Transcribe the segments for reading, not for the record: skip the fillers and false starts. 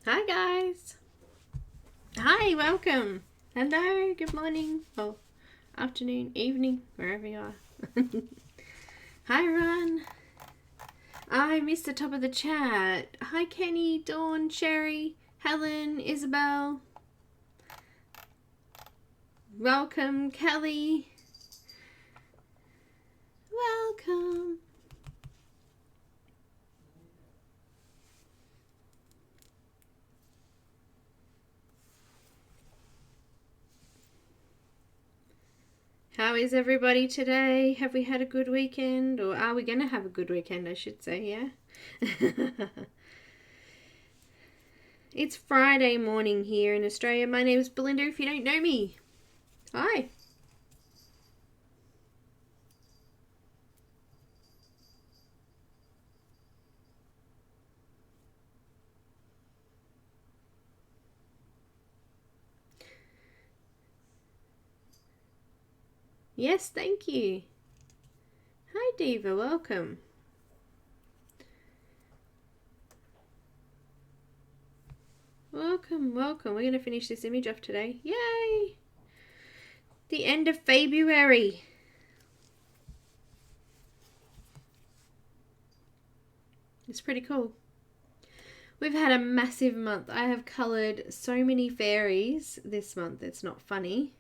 Hi guys. Hi, welcome. Hello, good morning. Oh, afternoon, evening, wherever you are. Hi everyone. I missed the top of the chat. Hi Kenny, Dawn, Sherry, Helen, Isabel. Welcome, Kelly. Welcome. How is everybody today? Have we had a good weekend? Or are we going to have a good weekend, I should say, yeah? It's Friday morning here in Australia. My name is Belinda, if you don't know me. Hi. Yes, thank you. Hi, Diva. Welcome. Welcome, welcome. We're going to finish this image off today. Yay! The end of February. It's pretty cool. We've had a massive month. I have coloured so many fairies this month. It's not funny.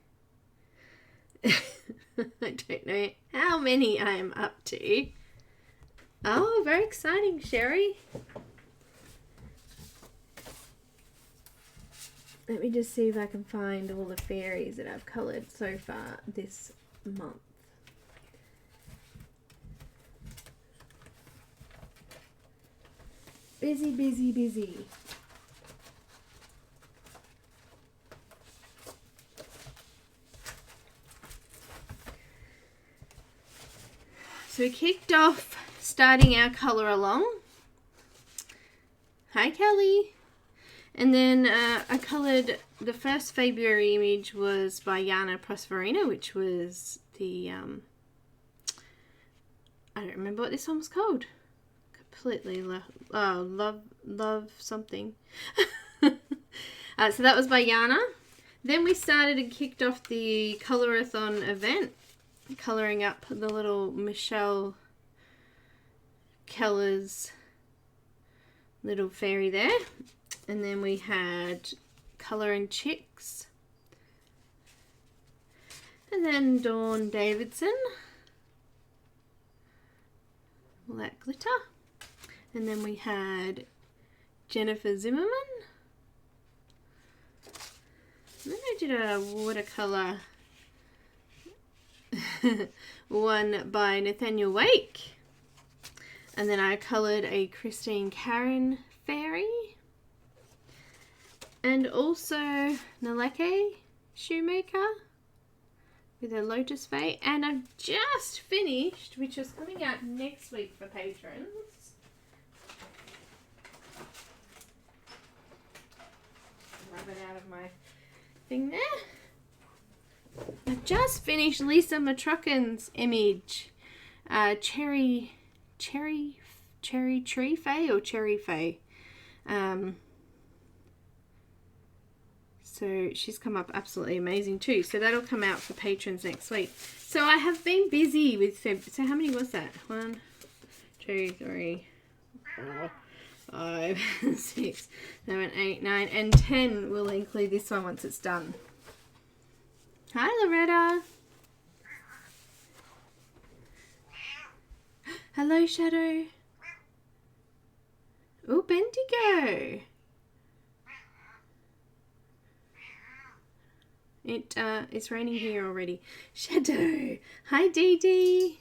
I don't know how many I am up to. Oh, very exciting, Sherry. Let me just see if I can find all the fairies that I've coloured so far this month. Busy, busy, busy. So we kicked off starting our colour along. Hi, Kelly. And then I coloured, the first February image was by Janna Prosvirina, which was the, I don't remember what this one was called. Completely love something. So that was by Janna. Then we started and kicked off the Colourathon event, colouring up the little Michelle Keller's little fairy there. And then we had Colouring Chicks. And then Dawn Davidson. All that glitter. And then we had Jennifer Zimmerman. And then I did a watercolour one by Nathaniel Wake. And then I coloured a Christine Caran fairy. And also Naleke Shoemaker with a Lotus Fae. And I've just finished, which is coming out next week for patrons. Rub it out of my thing there. I've just finished Lisa Matrokin's image. Cherry Tree Fae or Cherry Fae. So she's come up absolutely amazing too. So that'll come out for patrons next week. So I have been busy with Feb. So how many was that? 1, 2, 3, 4, 5, 6, 7, 8, 9, and 10. We'll include this one once it's done. Hi, Loretta. Hello, Shadow. Oh, Bendigo. It's raining here already. Shadow. Hi, Dee Dee.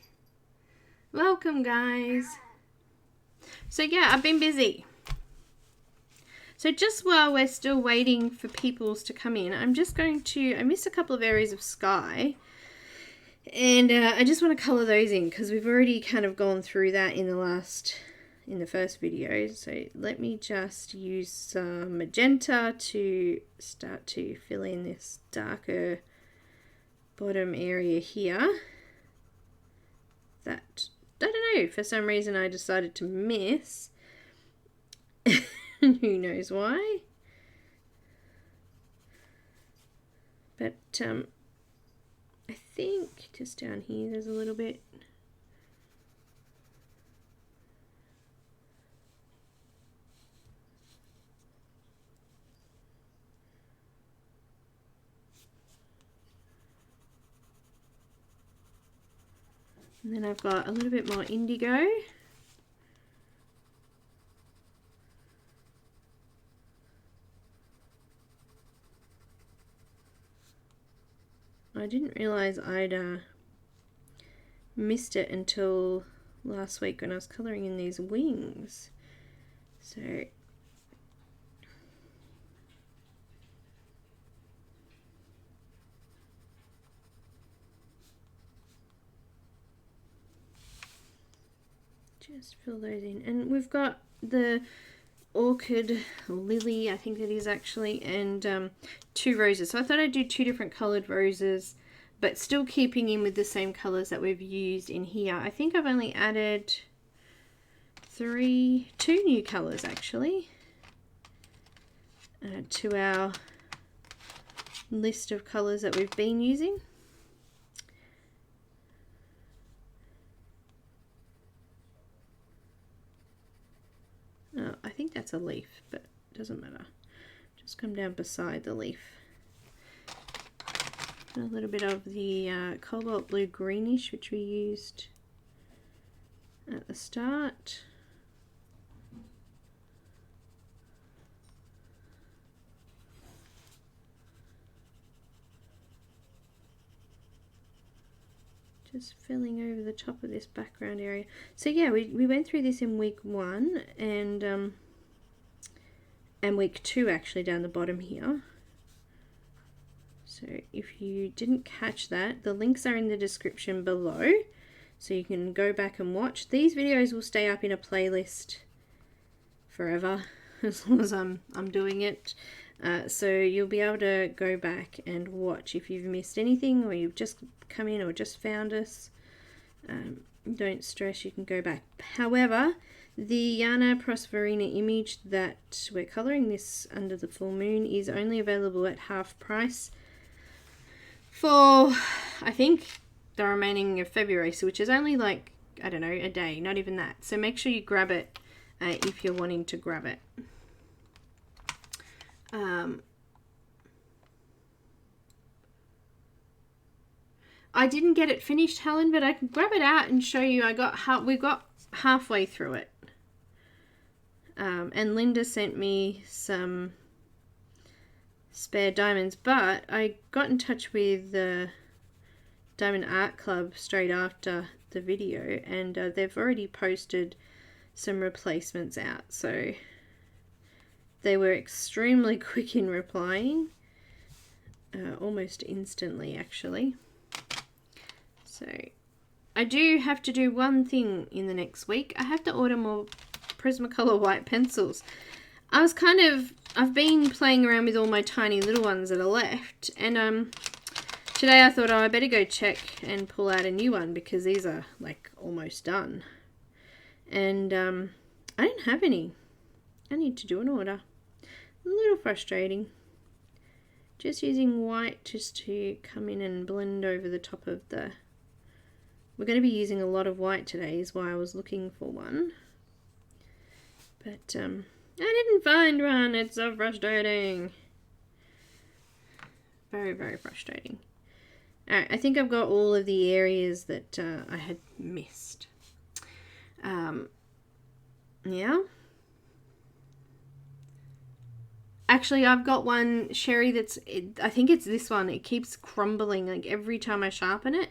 Welcome, guys. So yeah, I've been busy. So just while we're still waiting for peoples to come in, I'm just going to, I missed a couple of areas of sky. And I just want to colour those in because we've already kind of gone through that in the first video. So let me just use some magenta to start to fill in this darker bottom area here. That, I don't know, for some reason I decided to miss. Who knows why? But I think just down here there's a little bit. And then I've got a little bit more indigo. I didn't realise I'd missed it until last week when I was colouring in these wings. So just fill those in. And we've got the orchid, or lily I think it is actually, and 2 roses. So I thought I'd do 2 different coloured roses, but still keeping in with the same colours that we've used in here. I think I've only added 2 new colours actually to our list of colours that we've been using. Oh, I think that's a leaf, but it doesn't matter. Just come down beside the leaf. A little bit of the cobalt blue greenish, which we used at the start. Just filling over the top of this background area. So yeah, we went through this in week 1 and week 2 actually down the bottom here. So if you didn't catch that, the links are in the description below, so you can go back and watch. These videos will stay up in a playlist forever as long as I'm doing it. So you'll be able to go back and watch if you've missed anything, or you've just come in or just found us. Don't stress, you can go back. However, the Janna Prosvirina image that we're colouring this under the full moon is only available at half price for, I think, the remaining of February, so which is only like, I don't know, a day, not even that. So make sure you grab it if you're wanting to grab it. I didn't get it finished, Helen, but I can grab it out and show you. We got halfway through it. And Linda sent me some spare diamonds, but I got in touch with the Diamond Art Club straight after the video, and they've already posted some replacements out. So they were extremely quick in replying, almost instantly actually. So I do have to do one thing in the next week. I have to order more Prismacolor white pencils. I've been playing around with all my tiny little ones that are left, and today I thought, oh, I better go check and pull out a new one because these are like almost done. And I don't have any. I need to do an order. A little frustrating. Just using white just to come in and blend over the top of the... We're going to be using a lot of white today, is why I was looking for one. But I didn't find one. It's so frustrating. Very, very frustrating. Alright, I think I've got all of the areas that I had missed. Yeah. Actually, I've got one sherry I think it's this one. It keeps crumbling. Like every time I sharpen it,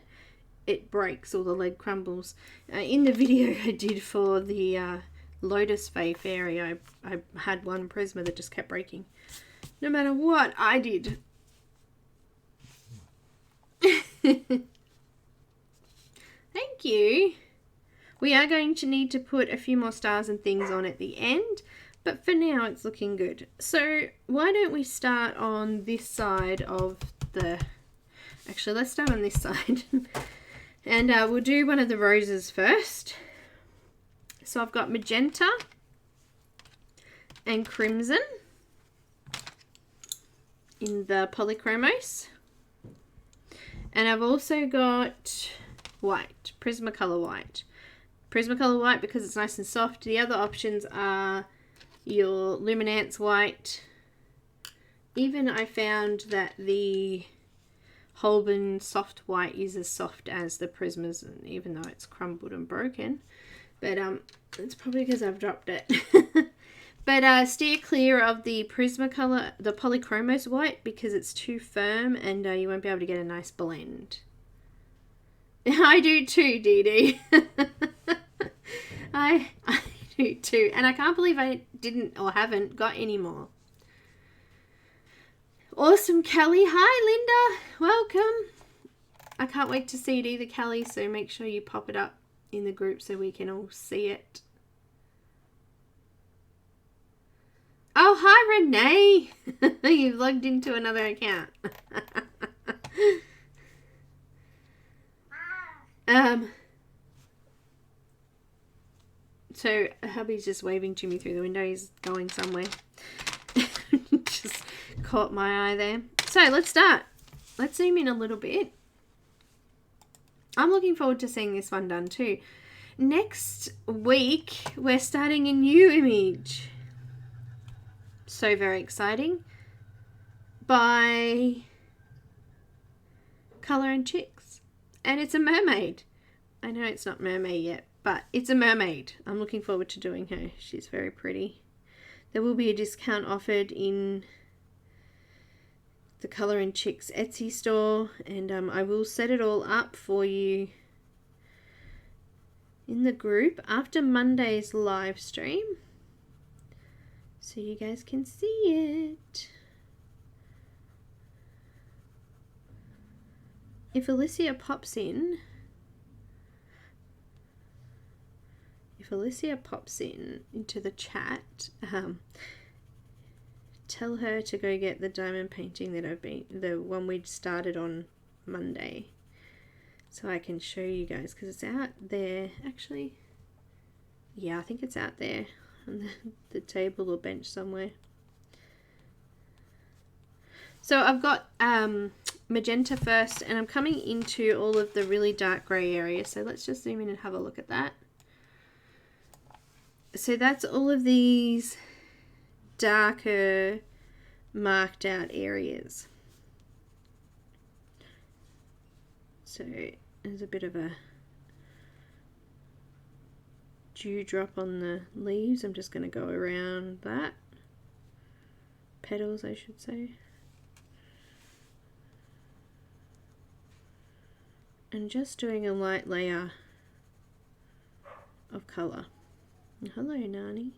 it breaks, or the lead crumbles. In the video I did for the Lotus Faith area, I had one Prisma that just kept breaking. No matter what I did. Thank you. We are going to need to put a few more stars and things on at the end, but for now it's looking good. So why don't we start on this side of the... Actually, let's start on this side. And we'll do one of the roses first. So I've got magenta and crimson in the Polychromos. And I've also got white, Prismacolor white. Prismacolor white because it's nice and soft. The other options are your Luminance white. Even I found that the Holbein soft white is as soft as the Prismas, even though it's crumbled and broken. But it's probably because I've dropped it. But steer clear of the Prismacolor, the Polychromos white, because it's too firm and you won't be able to get a nice blend. I do too, Dee Dee. I do too. And I can't believe I didn't or haven't got any more. Awesome, Kelly. Hi, Linda. Welcome. I can't wait to see it either, Kelly, so make sure you pop it up in the group so we can all see it. Oh, hi, Renee. You've logged into another account. So hubby's just waving to me through the window. He's going somewhere. Just caught my eye there. So let's start. Let's zoom in a little bit. I'm looking forward to seeing this one done too. Next week, we're starting a new image. So very exciting. By Colour and Chicks. And it's a mermaid. I know it's not mermaid yet, but it's a mermaid. I'm looking forward to doing her. She's very pretty. There will be a discount offered in the Colour and Chicks Etsy store, and I will set it all up for you in the group after Monday's live stream, so you guys can see it. If Alicia pops in, into the chat, tell her to go get the diamond painting that the one we started on Monday, so I can show you guys, because it's out there. Actually, yeah, I think it's out there on the table or bench somewhere. So I've got magenta first, and I'm coming into all of the really dark grey areas. So let's just zoom in and have a look at that. So that's all of these darker marked out areas. So there's a bit of a dewdrop on the leaves. I'm just going to go around that. Petals, I should say. And just doing a light layer of colour. Hello, Nani.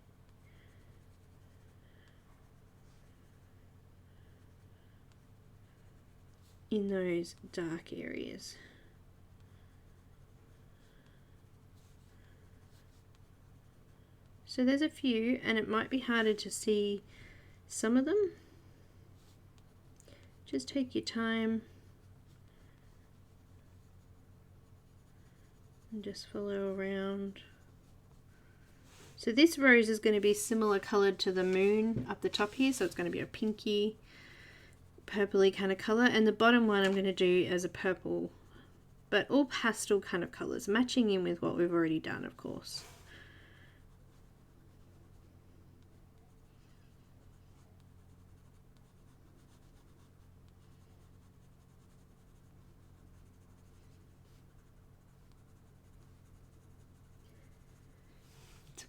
In those dark areas. So there's a few, and it might be harder to see some of them. Just take your time and just follow around. So this rose is going to be similar coloured to the moon up the top here, so it's going to be a pinky, purpley kind of colour, and the bottom one I'm going to do as a purple, but all pastel kind of colours, matching in with what we've already done, of course.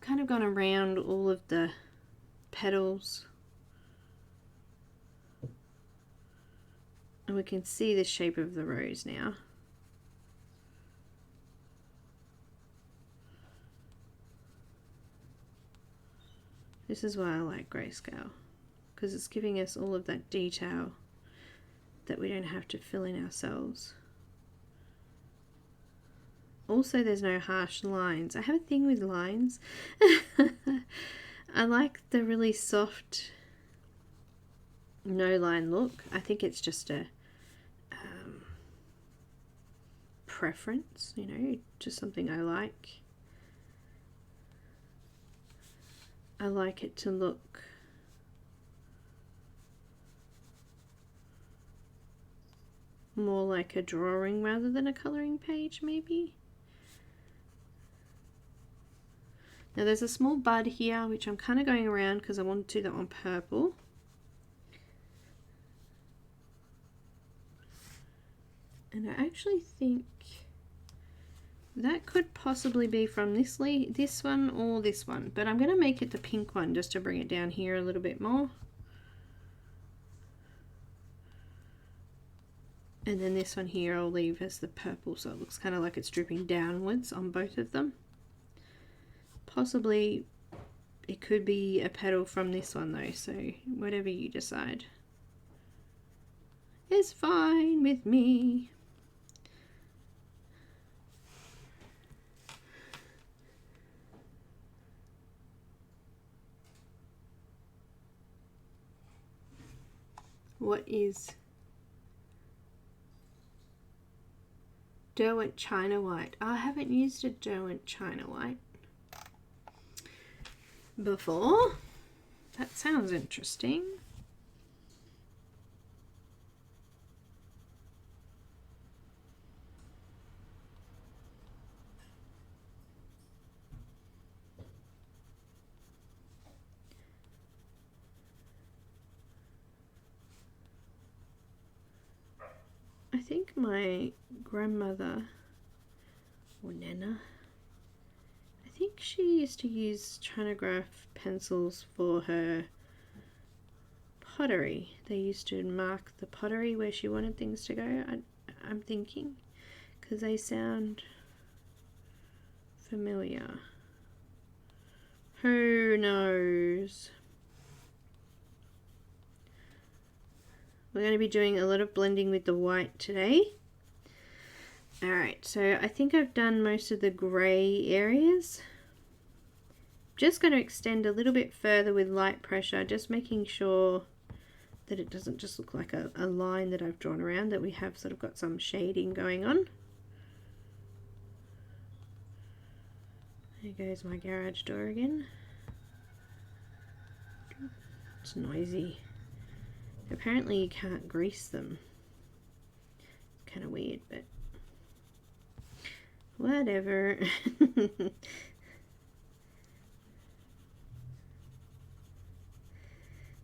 Kind of gone around all of the petals, and we can see the shape of the rose now. This is why I like grayscale, because it's giving us all of that detail that we don't have to fill in ourselves. Also, there's no harsh lines. I have a thing with lines. I like the really soft no line look. I think it's just a preference, you know, just something I like. I like it to look more like a drawing rather than a colouring page maybe. Now there's a small bud here which I'm kind of going around because I want to do that on purple. And I actually think that could possibly be from this one or this one, but I'm going to make it the pink one just to bring it down here a little bit more. And then this one here I'll leave as the purple, so it looks kind of like it's dripping downwards on both of them. Possibly it could be a petal from this one though, so whatever you decide is fine with me. What is Derwent China White? I haven't used a Derwent China White before. That sounds interesting. I think my grandmother, or Nana, I think she used to use Trinograph pencils for her pottery. They used to mark the pottery where she wanted things to go, I'm thinking, because they sound familiar. Who knows? We're going to be doing a lot of blending with the white today. Alright, so I think I've done most of the grey areas. Just going to extend a little bit further with light pressure, just making sure that it doesn't just look like a line that I've drawn around, that we have sort of got some shading going on. There goes my garage door again. It's noisy. Apparently you can't grease them. It's kind of weird, but whatever.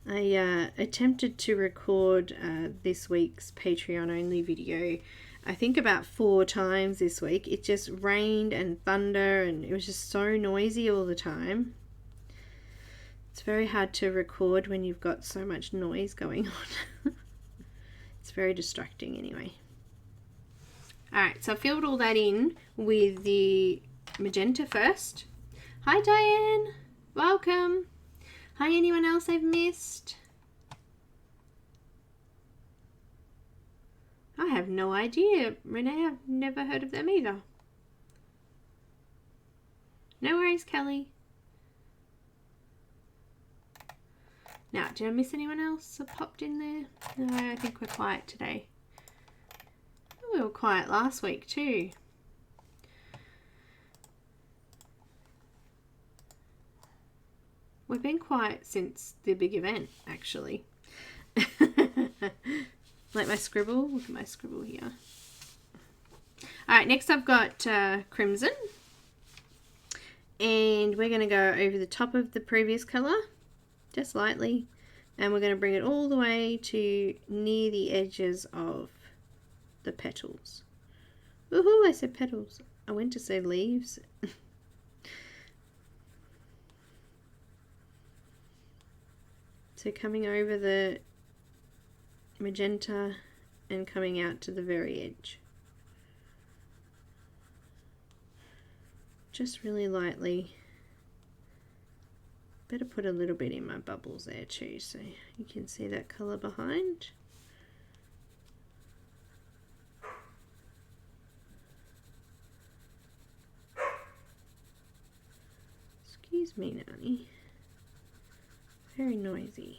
I attempted to record this week's Patreon only video, I think about 4 times this week. It just rained and thunder and it was just so noisy all the time. It's very hard to record when you've got so much noise going on. It's very distracting anyway. Alright, so I filled all that in with the magenta first. Hi Diane, welcome. Hi, anyone else I've missed? I have no idea, Renee. I've never heard of them either. No worries, Kelly. Now, did I miss anyone else that popped in there? No, I think we're quiet today. We were quiet last week too. We've been quiet since the big event, actually. Like my scribble. Look at my scribble here. Alright, next I've got crimson. And we're going to go over the top of the previous colour, just lightly. And we're going to bring it all the way to near the edges of the petals. Woohoo, I said petals. I went to say leaves. So coming over the magenta and coming out to the very edge. Just really lightly. Better put a little bit in my bubbles there too, so you can see that colour behind. Excuse me, Nanny. Very noisy.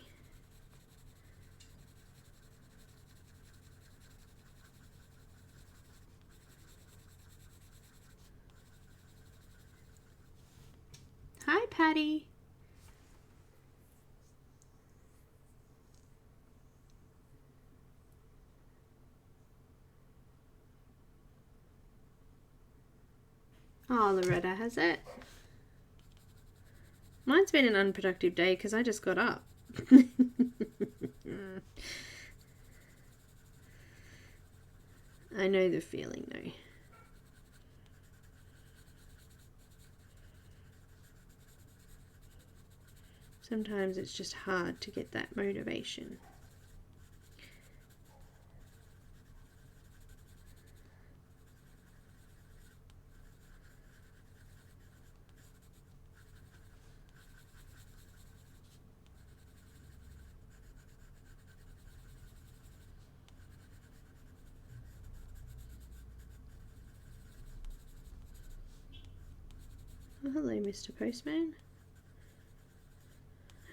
Hi, Patty. while, Loretta, has it? Mine's been an unproductive day because I just got up. I know the feeling though. Sometimes it's just hard to get that motivation. Oh, hello, Mr. Postman.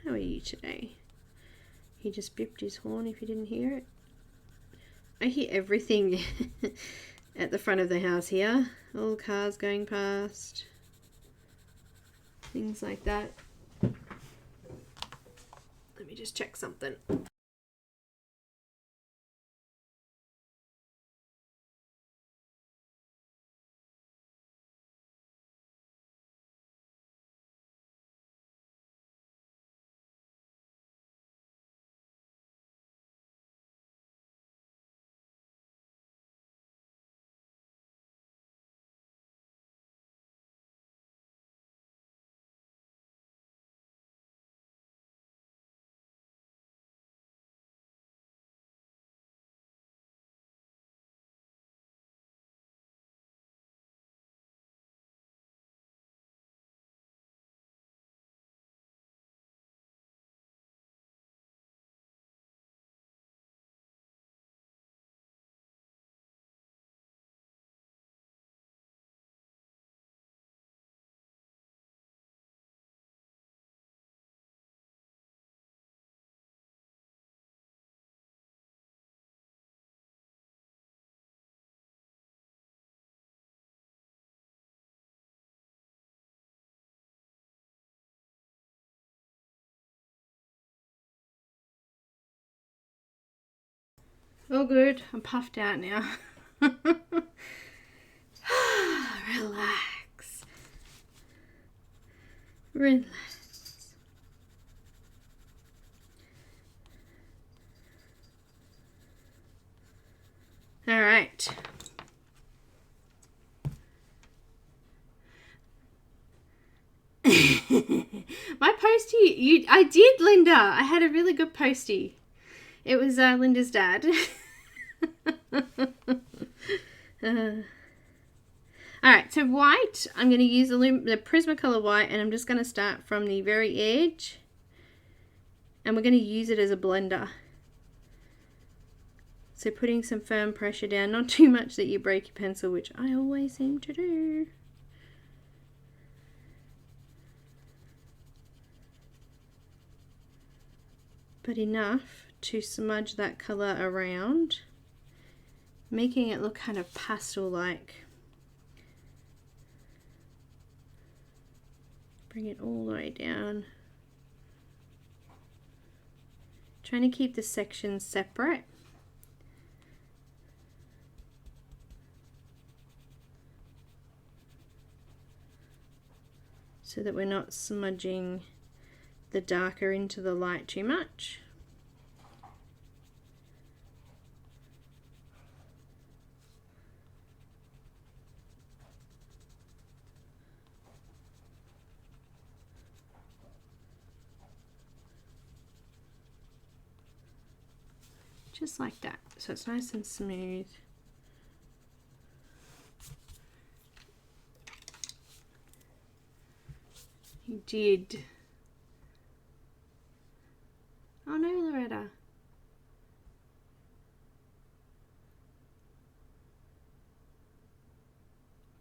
How are you today? He just bipped his horn if you didn't hear it. I hear everything at the front of the house here. All cars going past. Things like that. Let me just check something. All good. I'm puffed out now. Relax. Relax. All right. My postie, I did, Linda. I had a really good postie. It was Linda's dad. Alright, so white, I'm going to use the Prismacolor white, and I'm just going to start from the very edge. And we're going to use it as a blender. So putting some firm pressure down, not too much that you break your pencil, which I always seem to do. But enough to smudge that color around, making it look kind of pastel-like. Bring it all the way down. Trying to keep the sections separate. So that we're not smudging the darker into the light too much. Just like that, so it's nice and smooth. You did. Oh no, Loretta.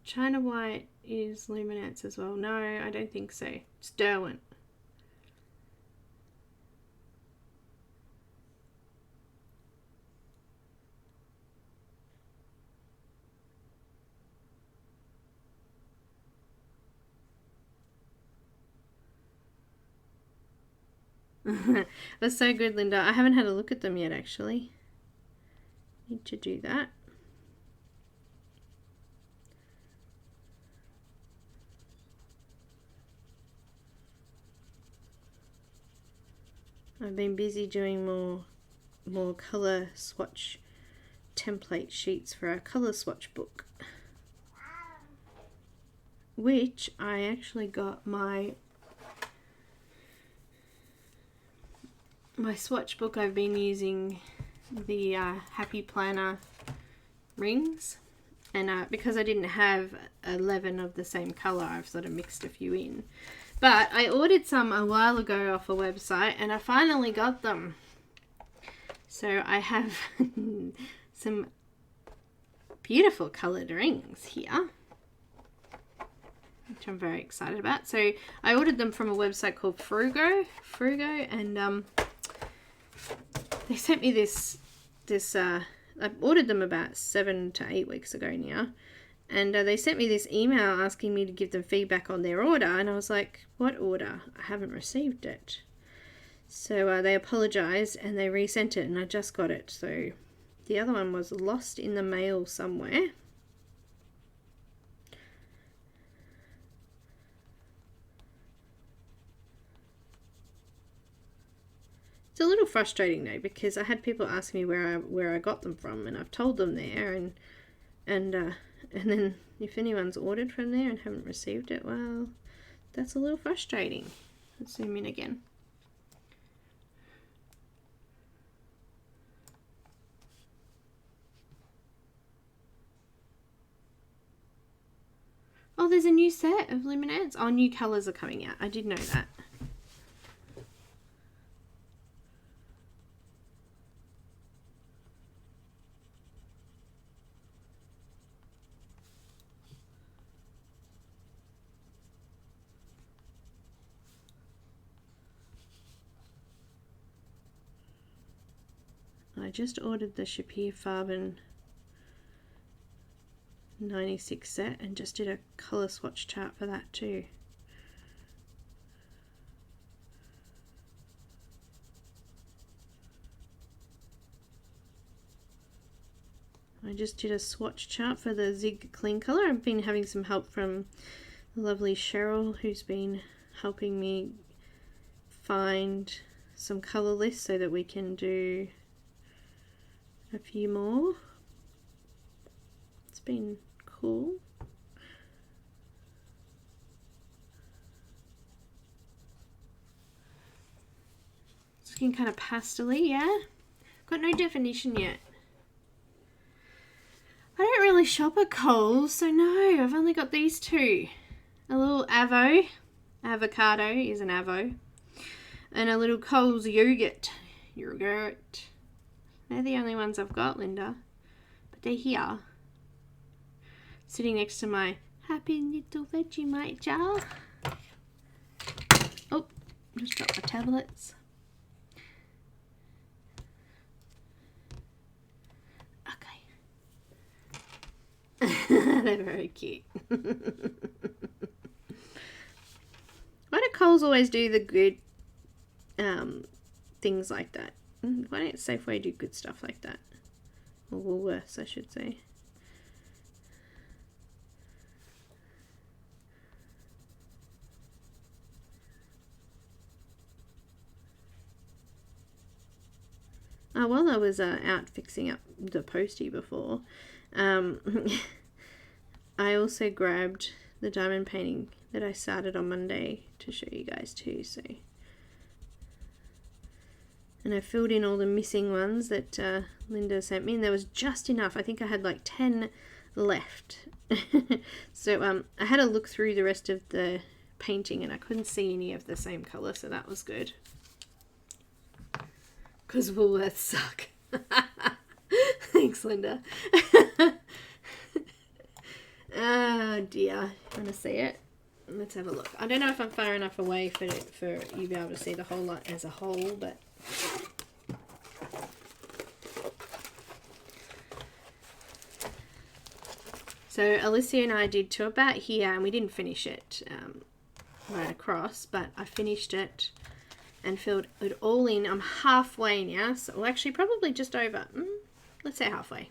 China White is Luminance as well. No, I don't think so. It's Derwent. That's so good, Linda. I haven't had a look at them yet, actually. Need to do that. I've been busy doing more colour swatch template sheets for our colour swatch book, which I actually got my swatch book. I've been using the Happy Planner rings, and because I didn't have 11 of the same colour, I've sort of mixed a few in. But I ordered some a while ago off a website and I finally got them. So I have some beautiful coloured rings here, which I'm very excited about. So I ordered them from a website called Frugo, and they sent me this I ordered them about 7 to 8 weeks ago now, and they sent me this email asking me to give them feedback on their order, and I was like, what order? I haven't received it. So they apologised and they resent it, and I just got it. So the other one was lost in the mail somewhere. It's a little frustrating though, because I had people ask me where I got them from, and I've told them there, and then if anyone's ordered from there and haven't received it, well, that's a little frustrating. Let's zoom in again. Oh, there's a new set of Luminance. Oh, new colours are coming out. I did know that. I just ordered the Faber 96 set and just did a colour swatch chart for that too. I just did a swatch chart for the Zig Clean Colour. I've been having some help from the lovely Cheryl, who's been helping me find some colour lists so that we can do a few more. It's been cool. It's looking kind of pastel-y, yeah? Got no definition yet. I don't really shop at Coles, so no, I've only got these two. A little avocado is an avo, and a little Coles yogurt. They're the only ones I've got, Linda, but they're here, sitting next to my happy little Vegemite jar. Oh, just dropped my tablets. Okay. They're very cute. Why do Coles always do the good things like that? Why don't Safeway do good stuff like that? Or Woolworths, I should say. While I was out fixing up the postie before, I also grabbed the diamond painting that I started on Monday to show you guys too. So, and I filled in all the missing ones that Linda sent me, and there was just enough. I think I had like 10 left. So I had a look through the rest of the painting and I couldn't see any of the same colour, so that was good. Because Woolworths suck. Thanks, Linda. Oh dear. Want to see it? Let's have a look. I don't know if I'm far enough away for you to be able to see the whole lot as a whole, but so Alicia and I did to about here, and we didn't finish it right across, but I finished it and filled it all in. I'm halfway now, so well, actually probably just over, let's say halfway.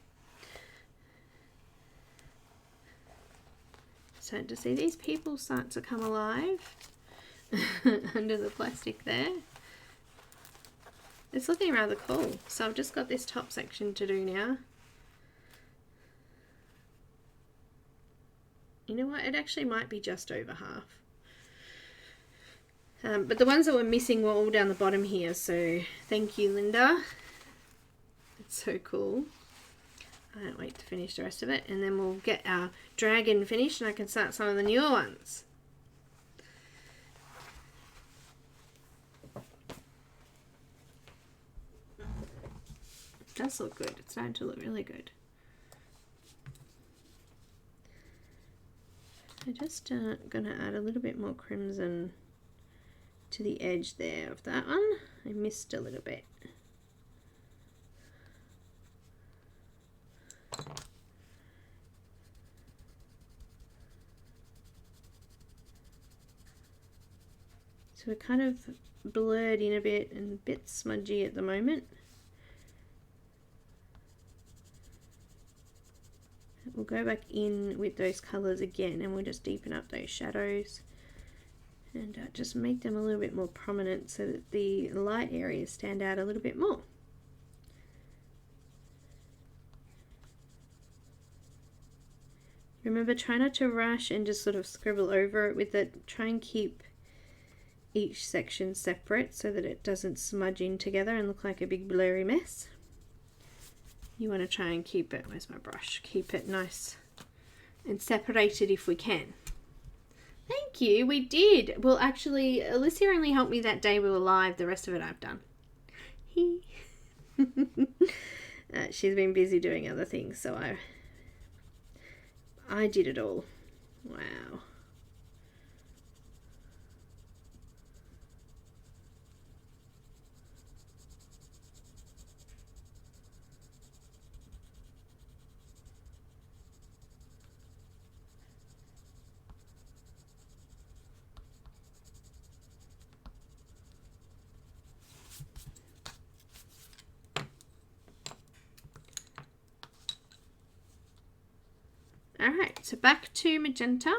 So to see these people start to come alive under the plastic there. It's looking rather cool. So I've just got this top section to do now. You know what? It actually might be just over half. But the ones that were missing were all down the bottom here. So thank you, Linda. It's so cool. I can't wait to finish the rest of it. And then we'll get our dragon finished and I can start some of the newer ones. It does look good. It's starting to look really good. I'm just going to add a little bit more crimson to the edge there of that one. I missed a little bit. So we're kind of blurred in a bit and a bit smudgy at the moment. We'll go back in with those colours again and we'll just deepen up those shadows and just make them a little bit more prominent so that the light areas stand out a little bit more. Remember, try not to rush and just sort of scribble over it with it. Try and keep each section separate so that it doesn't smudge in together and look like a big blurry mess. You want to try and keep it, where's my brush? Keep it nice and separated if we can. Thank you, we did. Well, actually, Alicia only helped me that day we were live. The rest of it I've done. She's been busy doing other things, so I did it all. Wow. Alright, so back to magenta.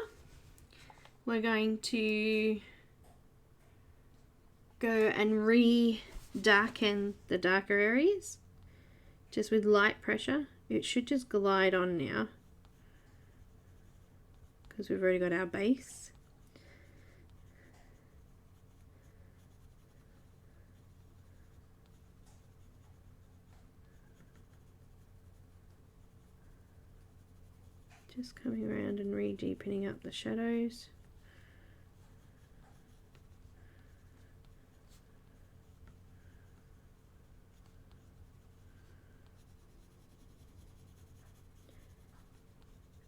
We're going to go and re-darken the darker areas just with light pressure. It should just glide on now because we've already got our base. Just coming around and re-deepening up the shadows.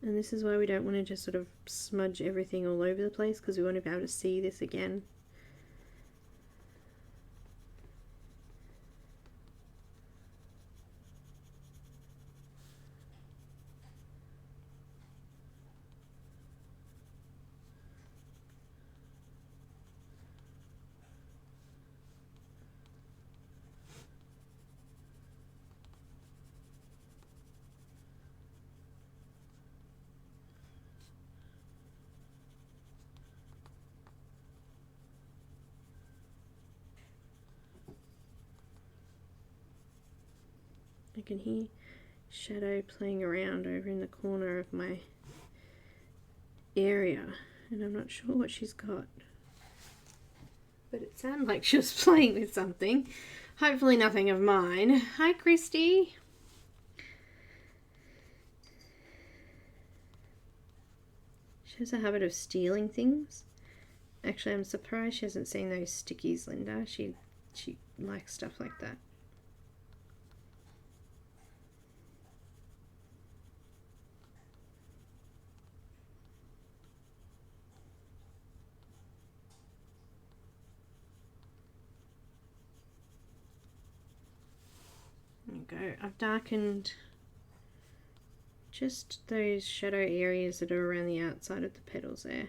And this is why we don't want to just sort of smudge everything all over the place, because we want to be able to see this again. I can hear shadow playing around over in the corner of my area, and I'm not sure what she's got. But it sounded like she was playing with something. Hopefully nothing of mine. Hi, Christy. She has a habit of stealing things. Actually, I'm surprised she hasn't seen those stickies, Linda. She likes stuff like that. There we go. I've darkened just those shadow areas that are around the outside of the petals there.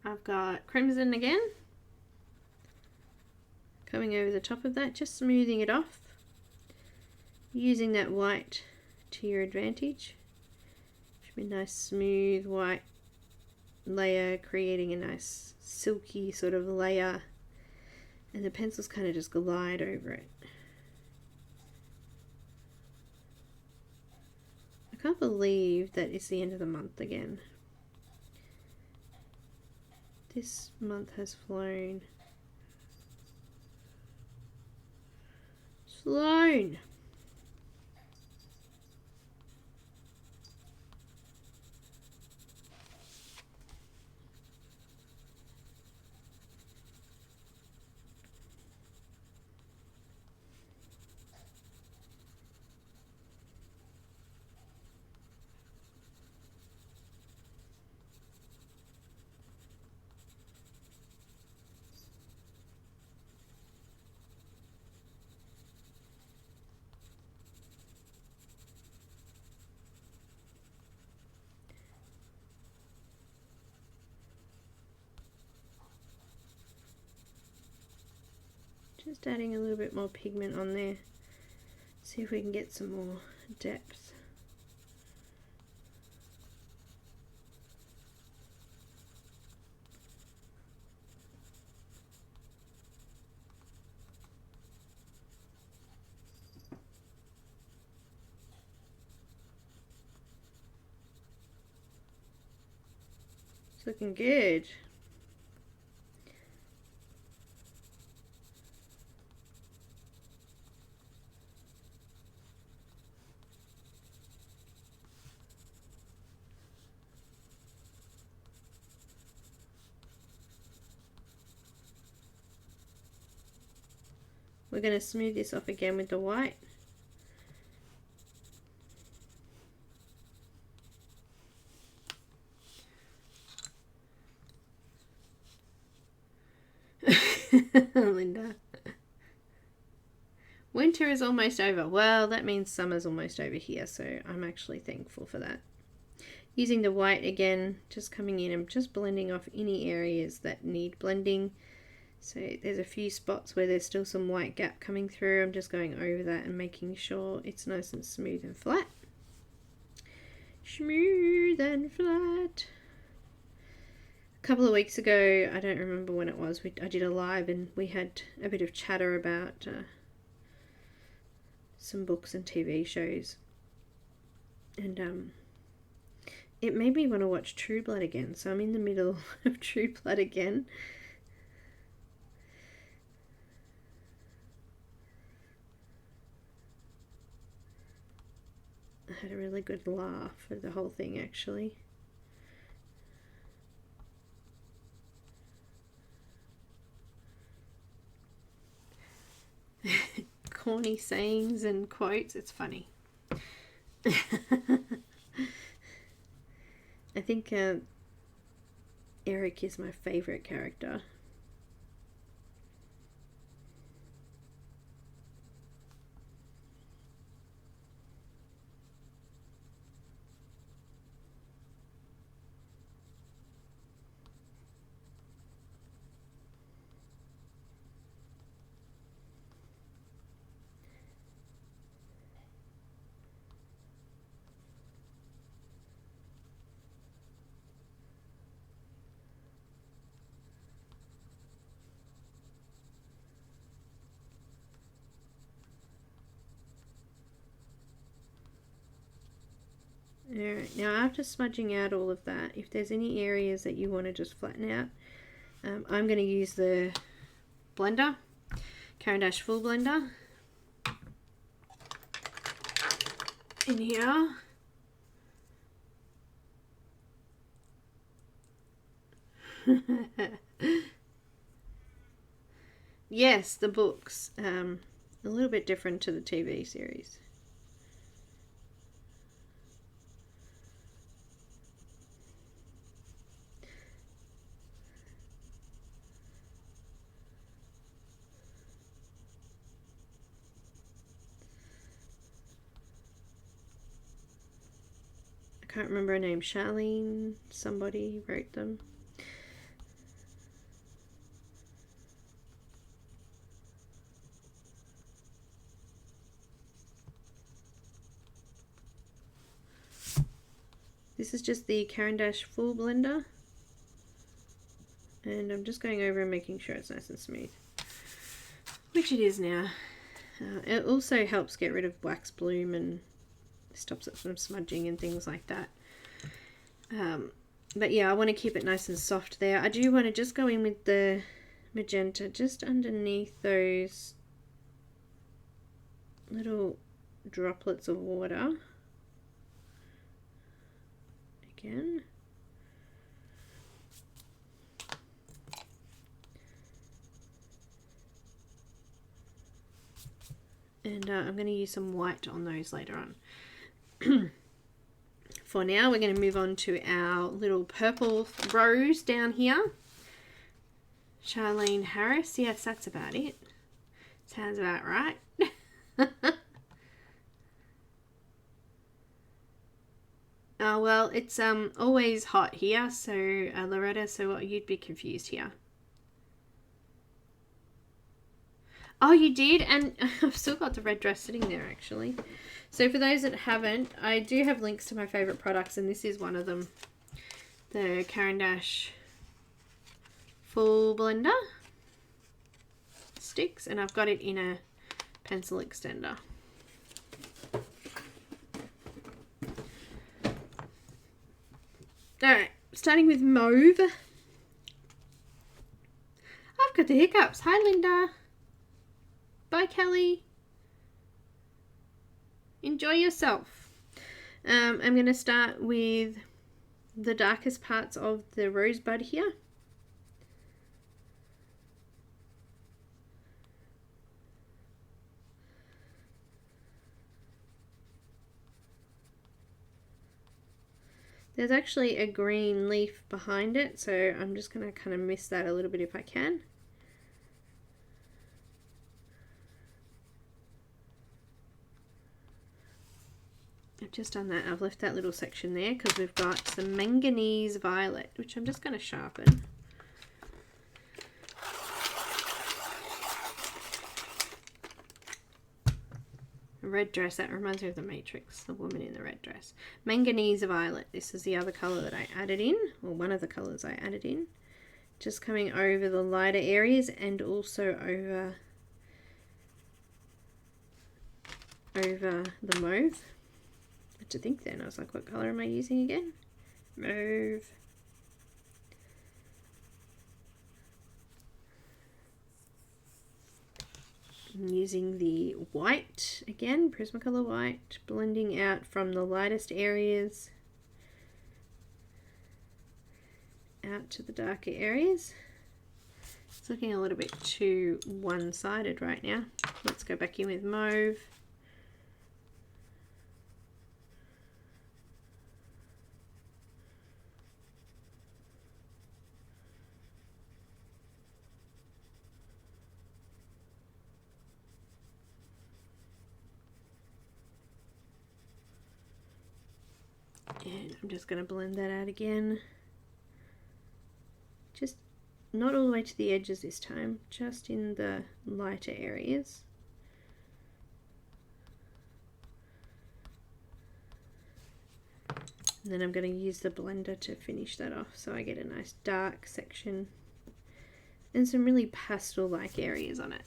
I've got crimson again, coming over the top of that, just smoothing it off, using that white to your advantage. Should be a nice smooth white layer, creating a nice silky sort of layer, and the pencils kind of just glide over it. I can't believe that it's the end of the month again. This month has flown. Sloan. Just adding a little bit more pigment on there. See if we can get some more depth. It's looking good. We're going to smooth this off again with the white. Linda. Winter is almost over. Well, that means summer's almost over here, so I'm actually thankful for that. Using the white again, just coming in and just blending off any areas that need blending. So there's a few spots where there's still some white gap coming through. I'm just going over that and making sure it's nice and smooth and flat. Smooth and flat. A couple of weeks ago, I don't remember when it was, I did a live and we had a bit of chatter about some books and TV shows. And it made me want to watch True Blood again. So I'm in the middle of True Blood again. I had a really good laugh at the whole thing, actually. Corny sayings and quotes, it's funny. I think Eric is my favorite character. Alright, now after smudging out all of that, if there's any areas that you want to just flatten out, I'm going to use the blender, Caran Full Blender, in here. Yes, the books, a little bit different to the TV series. I can't remember her name. Charlene, somebody wrote them. This is just the Caran full blender. And I'm just going over and making sure it's nice and smooth. Which it is now. It also helps get rid of wax bloom and stops it from smudging and things like that. But yeah, I want to keep it nice and soft there. I do want to just go in with the magenta just underneath those little droplets of water. Again. And I'm going to use some white on those later on. For now, we're going to move on to our little purple rose down here. Charlene Harris. Yes, that's about it. Sounds about right. Oh, well, it's always hot here, so Loretta, so you'd be confused here. Oh, you did? And I've still got the red dress sitting there, actually. So for those that haven't, I do have links to my favourite products, and this is one of them. The Caran full blender sticks, and I've got it in a pencil extender. Alright, starting with mauve. I've got the hiccups. Hi, Linda. Bye, Kelly. Enjoy yourself. I'm going to start with the darkest parts of the rosebud here. There's actually a green leaf behind it, so I'm just going to kind of miss that a little bit if I can. I've just done that. I've left that little section there because we've got some manganese violet, which I'm just going to sharpen. A red dress, that reminds me of the Matrix, the woman in the red dress. Manganese violet, this is the other colour that I added in, or one of the colours I added in. Just coming over the lighter areas and also over the mauve. What to think then? I was like, what colour am I using again? Mauve. I'm using the white again, Prismacolor white, blending out from the lightest areas out to the darker areas. It's looking a little bit too one-sided right now. Let's go back in with mauve. And I'm just going to blend that out again. Just not all the way to the edges this time, just in the lighter areas. And then I'm going to use the blender to finish that off so I get a nice dark section and some really pastel-like areas on it.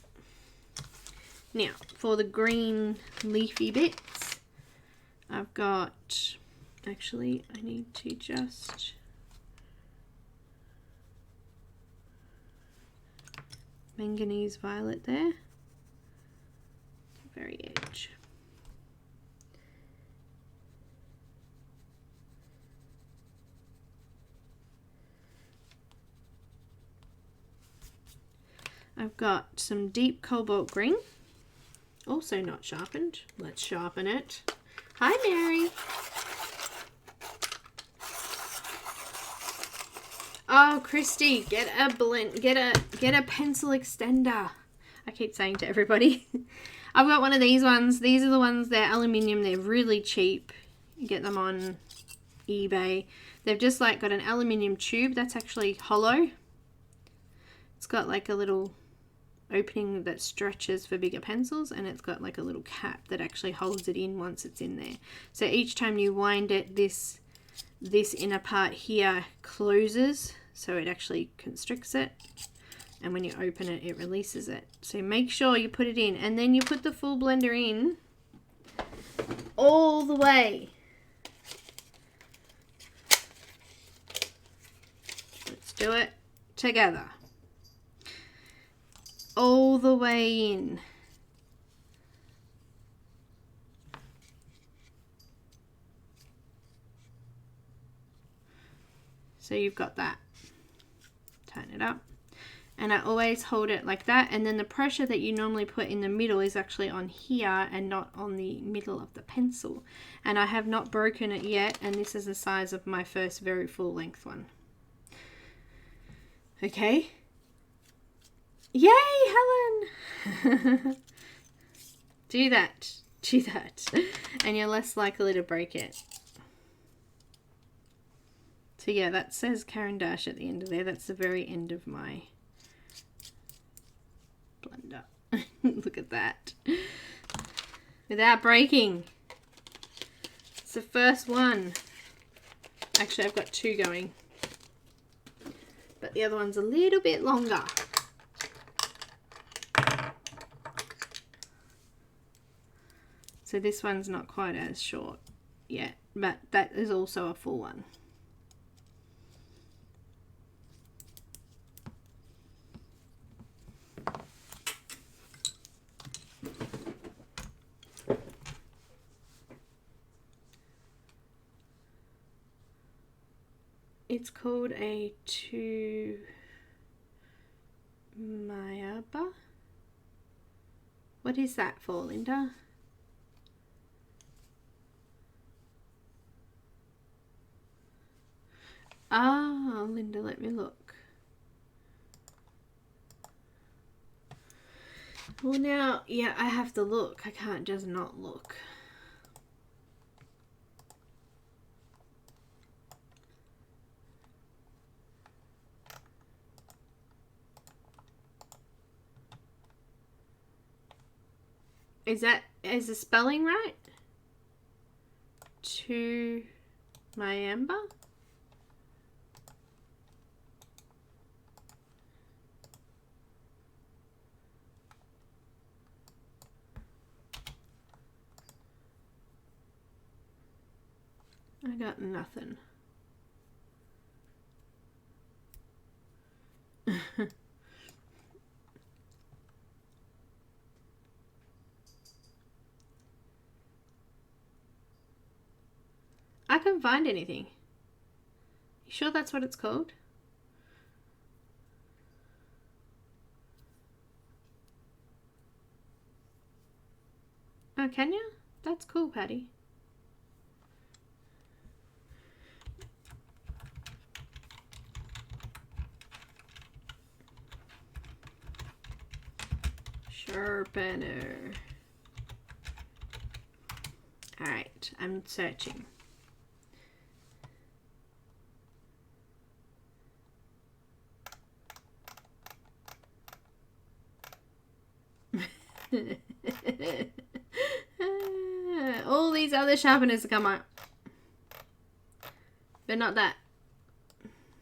Now, for the green leafy bits, I've got... Actually, I need to just manganese violet there, the very edge. I've got some deep cobalt green, also not sharpened. Let's sharpen it. Hi, Mary. Oh, Christy, get a blend, get a pencil extender. I keep saying to everybody. I've got one of these ones. These are the ones, they're aluminium. They're really cheap. You get them on eBay. They've just like got an aluminium tube that's actually hollow. It's got like a little opening that stretches for bigger pencils, and it's got like a little cap that actually holds it in once it's in there. So each time you wind it, this this inner part here closes, so it actually constricts it, and when you open it, it releases it. So make sure you put it in, and then you put the full blender in all the way. Let's do it together. All the way in. So you've got that. Tighten it up. And I always hold it like that, and then the pressure that you normally put in the middle is actually on here and not on the middle of the pencil. And I have not broken it yet, and this is the size of my first very full length one. Okay. Yay, Helen! Do that. Do that. And you're less likely to break it. So yeah, that says Caran Dash at the end of there. That's the very end of my blender. Look at that. Without breaking. It's the first one. Actually, I've got two going. But the other one's a little bit longer. So this one's not quite as short yet, but that is also a full one. It's called a Mayaba. What is that for, Linda? Ah, Linda, let me look. Well, now, yeah, I have to look. I can't just not look. Is the spelling right? To Mayamba? I got nothing. I couldn't find anything. You sure that's what it's called? Oh, can you? That's cool, Patty. Sharpener. Alright, I'm searching. All these other sharpeners come up, but not that.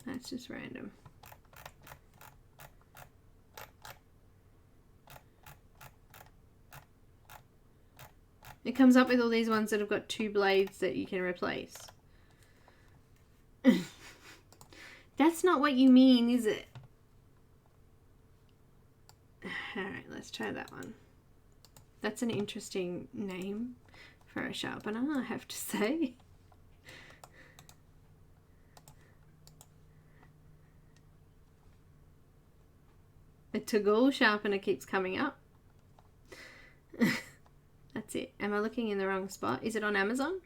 That's just random. It comes up with all these ones that have got two blades that you can replace. That's not what you mean, is it? Alright, let's try that one. That's an interesting name for a sharpener, I have to say. A Toggle sharpener keeps coming up. That's it. Am I looking in the wrong spot? Is it on Amazon?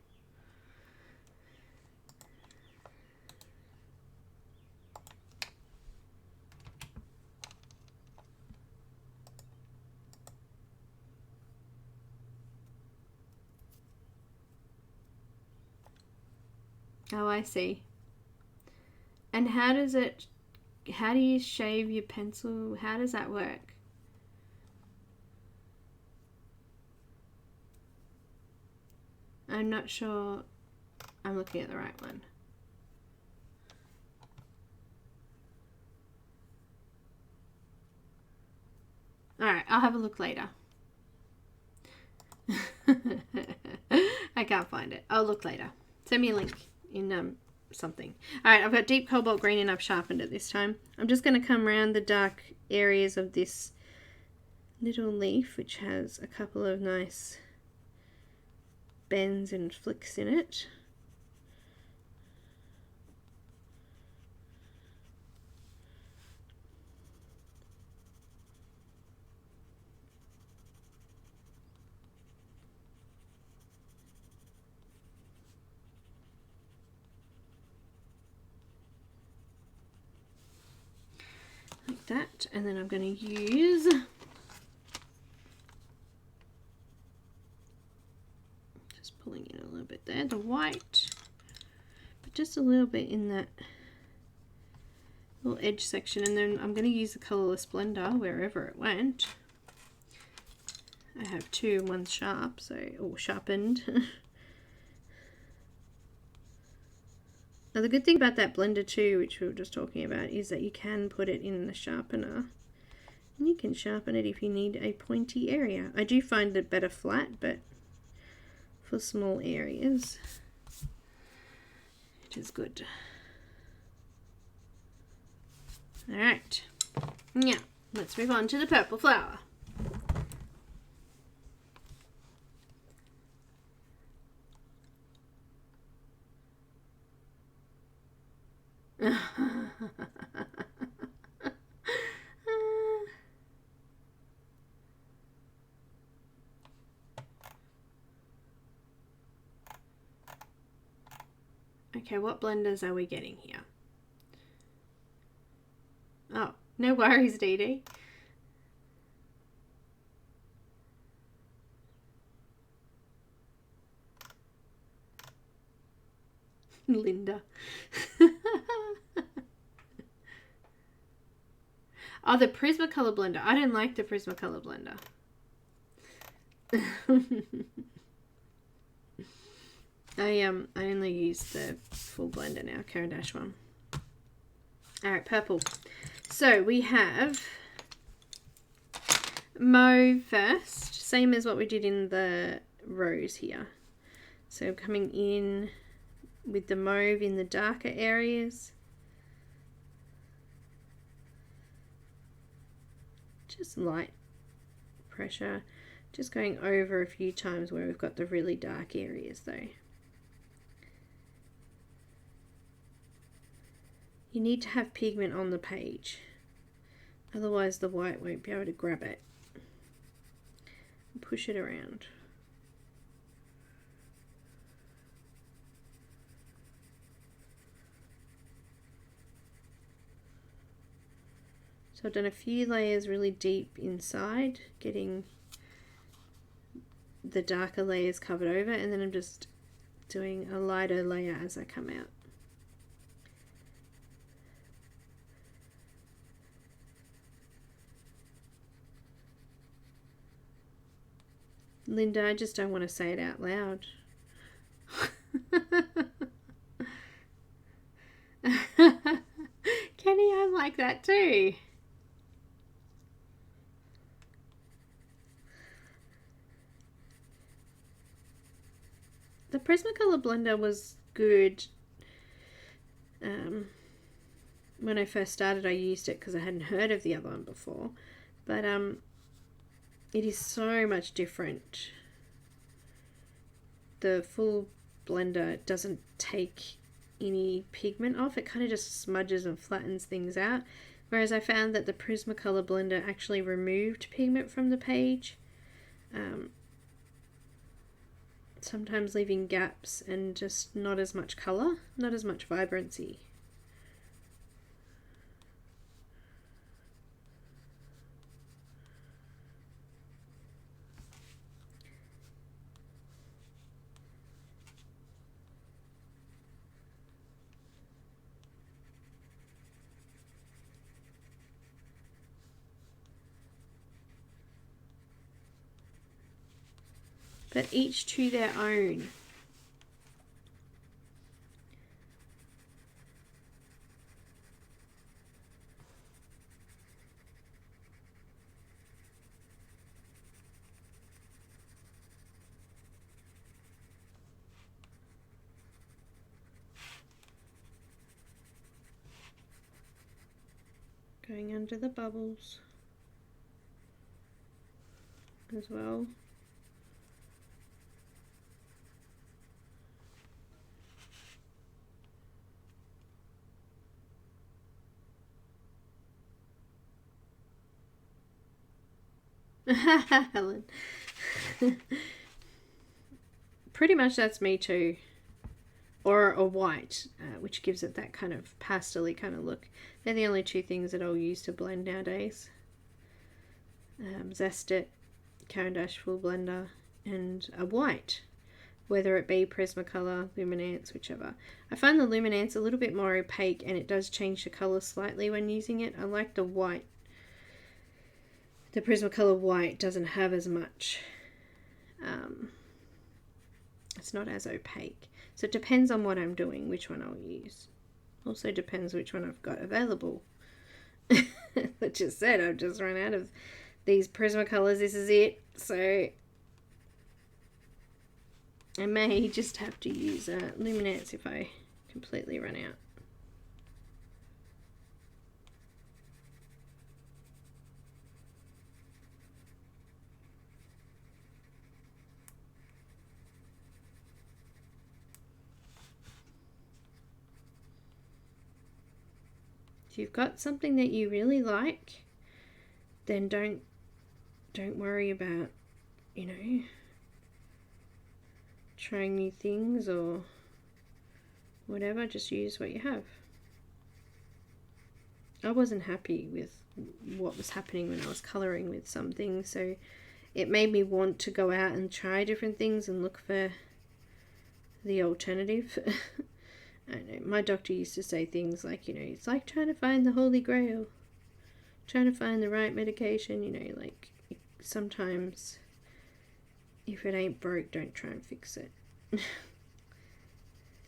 Oh, I see. And how do you shave your pencil? How does that work? I'm not sure I'm looking at the right one. Alright, I'll have a look later. I can't find it. I'll look later. Send me a link in something. Alright, I've got deep cobalt green and I've sharpened it this time. I'm just going to come around the dark areas of this little leaf, which has a couple of nice bends and flicks in it. Like that, and then I'm going to use just pulling in a little bit there, the white, but just a little bit in that little edge section, and then I'm going to use the colourless blender wherever it went. I have two and one's sharp, so or sharpened. Now the good thing about that blender too, which we were just talking about, is that you can put it in the sharpener and you can sharpen it if you need a pointy area. I do find it better flat, but for small areas it is good. Alright, now let's move on to the purple flower. Okay, what blenders are we getting here? Oh, no worries, Dee Dee. Linda. Oh, the Prismacolor blender. I didn't like the Prismacolor blender. I only use the full blender now, Caran one. Alright, purple. So we have mauve first, same as what we did in the rose here. So coming in with the mauve in the darker areas. Just light pressure, just going over a few times where we've got the really dark areas though. You need to have pigment on the page, otherwise the white won't be able to grab it. Push it around. So I've done a few layers really deep inside, getting the darker layers covered over, and then I'm just doing a lighter layer as I come out. Linda, I just don't want to say it out loud. Kenny, I'm like that too. The Prismacolor blender was good. When I first started, I used it because I hadn't heard of the other one before. But it is so much different. The full blender doesn't take any pigment off. It kind of just smudges and flattens things out. Whereas I found that the Prismacolor blender actually removed pigment from the page. Sometimes leaving gaps and just not as much colour, not as much vibrancy. But each to their own. Going under the bubbles as well. Helen. Pretty much that's me too. Or a white, which gives it that kind of pastel-y kind of look. They're the only two things that I'll use to blend nowadays. Zest It, Caran Full Blender, and a white, whether it be Prismacolor, Luminance, whichever. I find the Luminance a little bit more opaque and it does change the colour slightly when using it. I like the white. The Prismacolor white doesn't have as much, it's not as opaque. So it depends on what I'm doing, which one I'll use. Also depends which one I've got available. I just said I've just run out of these Prismacolors. This is it. So I may just have to use Luminance if I completely run out. If you've got something that you really like, then don't worry about, you know, trying new things or whatever. Just use what you have. I wasn't happy with what was happening when I was colouring with some things, so it made me want to go out and try different things and look for the alternative. I know, my doctor used to say things like, you know, it's like trying to find the Holy Grail, trying to find the right medication, you know, like sometimes if it ain't broke, don't try and fix it.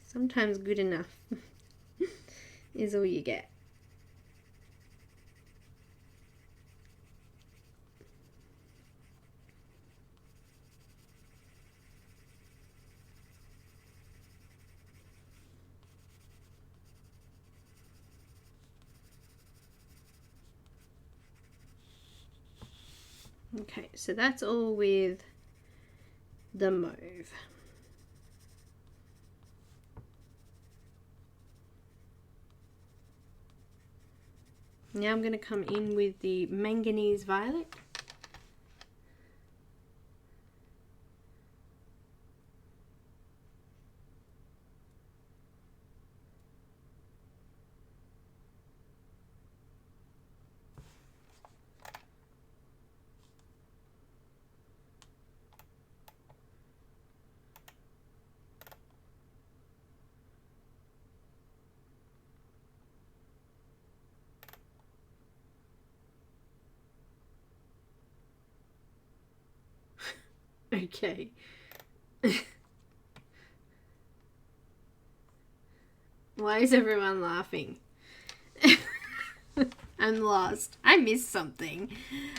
Sometimes good enough is all you get. Okay, so that's all with the mauve. Now I'm going to come in with the manganese violet. Okay. Why is everyone laughing? I'm lost. I missed something.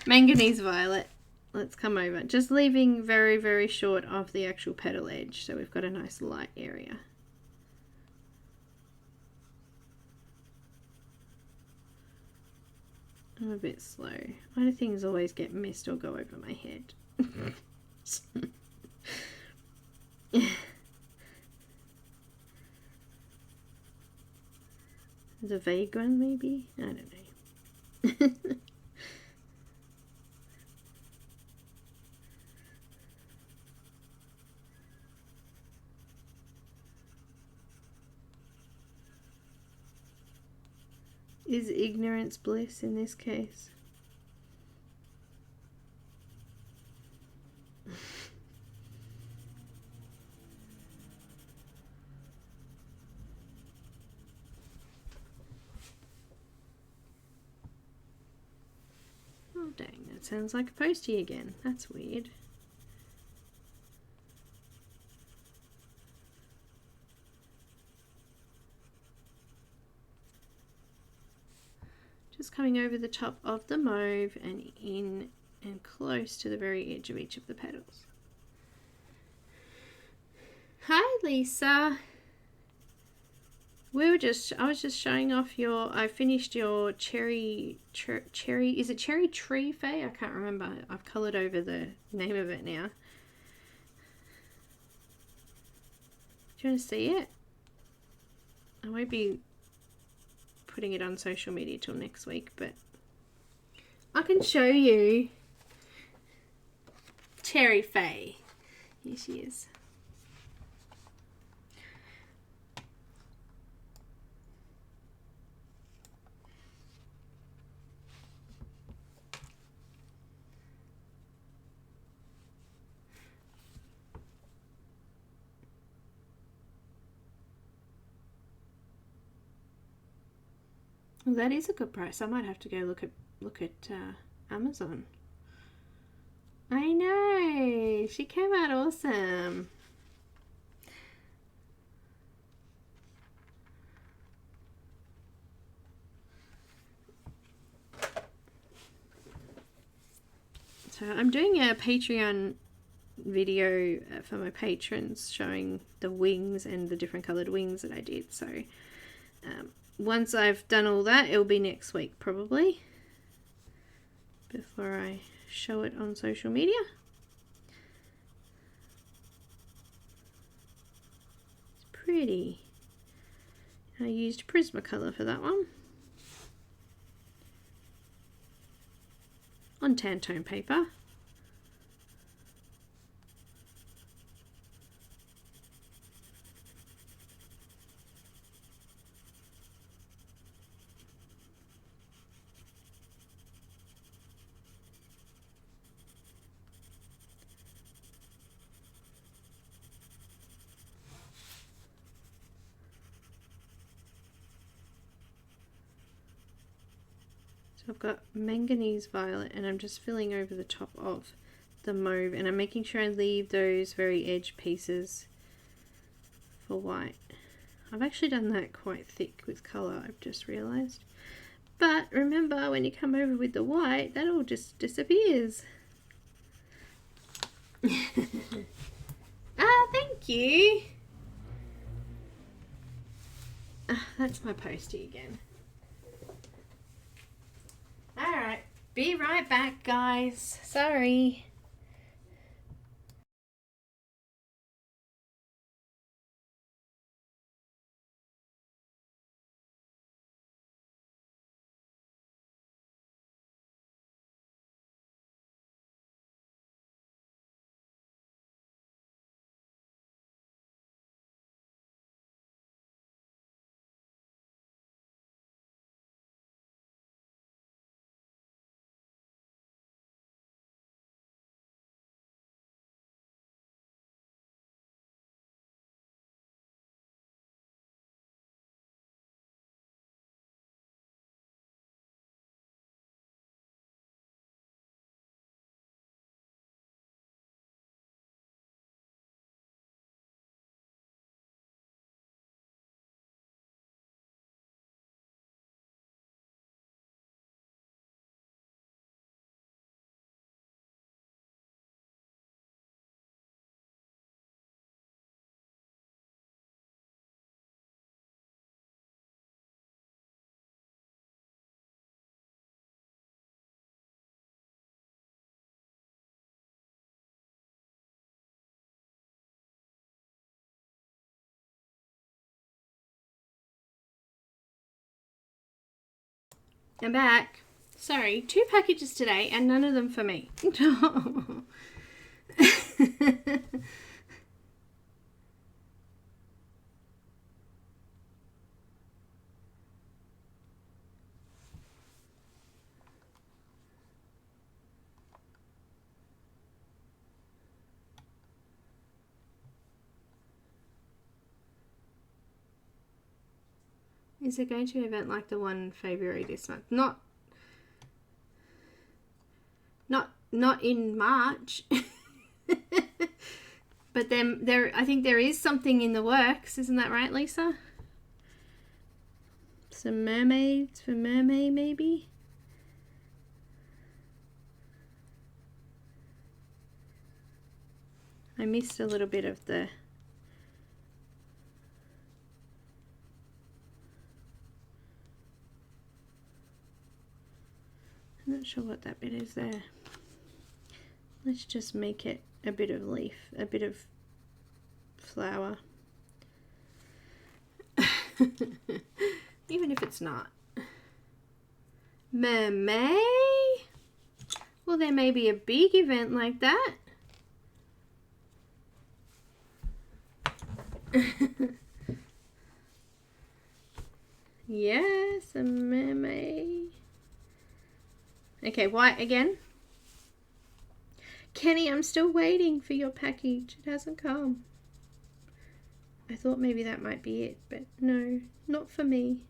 Manganese violet. Let's come over. Just leaving very, very short of the actual petal edge, so we've got a nice light area. I'm a bit slow. Why do things always get missed or go over my head? The vague one, maybe? I don't know. Is ignorance bliss in this case? Oh dang, that sounds like a postie again. That's weird. Just coming over the top of the mauve and in and close to the very edge of each of the petals. Hi Lisa. I was just showing off I finished your cherry, is it cherry tree, Faye? I can't remember. I've coloured over the name of it now. Do you want to see it? I won't be putting it on social media till next week, but I can show you Cherry Faye. Here she is. Well, that is a good price. I might have to go look at Amazon. I know, she came out awesome. So I'm doing a Patreon video for my patrons showing the wings and the different coloured wings that I did. So once I've done all that, it'll be next week probably, before I show it on social media. It's pretty. I used Prismacolor for that one on Tantone paper. I've got manganese violet and I'm just filling over the top of the mauve, and I'm making sure I leave those very edge pieces for white. I've actually done that quite thick with colour, I've just realised. But remember, when you come over with the white, that all just disappears. Ah, thank you. Ah, that's my postie again. Alright, be right back, guys. Sorry. I'm back. Sorry, 2 packages today and none of them for me. Is it going to be an event like the one in February this month? Not in March. But then I think there is something in the works, isn't that right, Lisa? Some mermaids for mermaid maybe? I missed a little bit of the I'm not sure what that bit is there. Let's just make it a bit of leaf, a bit of flower. Even if it's not. Mermaid? Well, there may be a big event like that. Yes, a mermaid. Okay, white again. Kenny, I'm still waiting for your package. It hasn't come. I thought maybe that might be it, but no, not for me.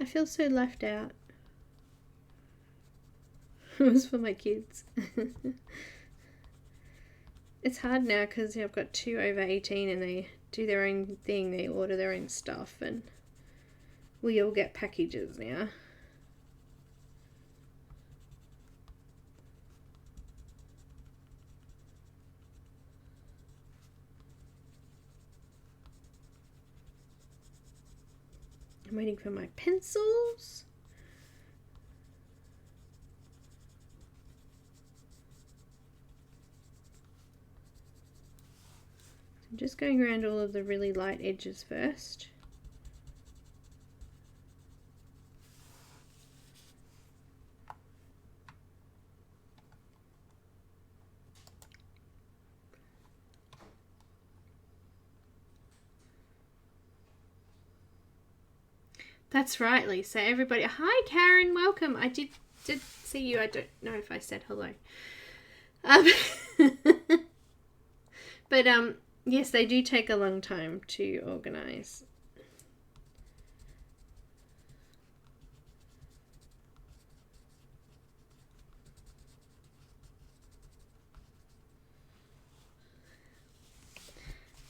I feel so left out. It was for my kids. It's hard now because I've got 2 over 18 and they do their own thing. They order their own stuff and we all get packages now. I'm waiting for my pencils. I'm just going around all of the really light edges first. That's right, Lisa. Everybody, hi Caran, welcome. I did see you. I don't know if I said hello. But yes, they do take a long time to organize.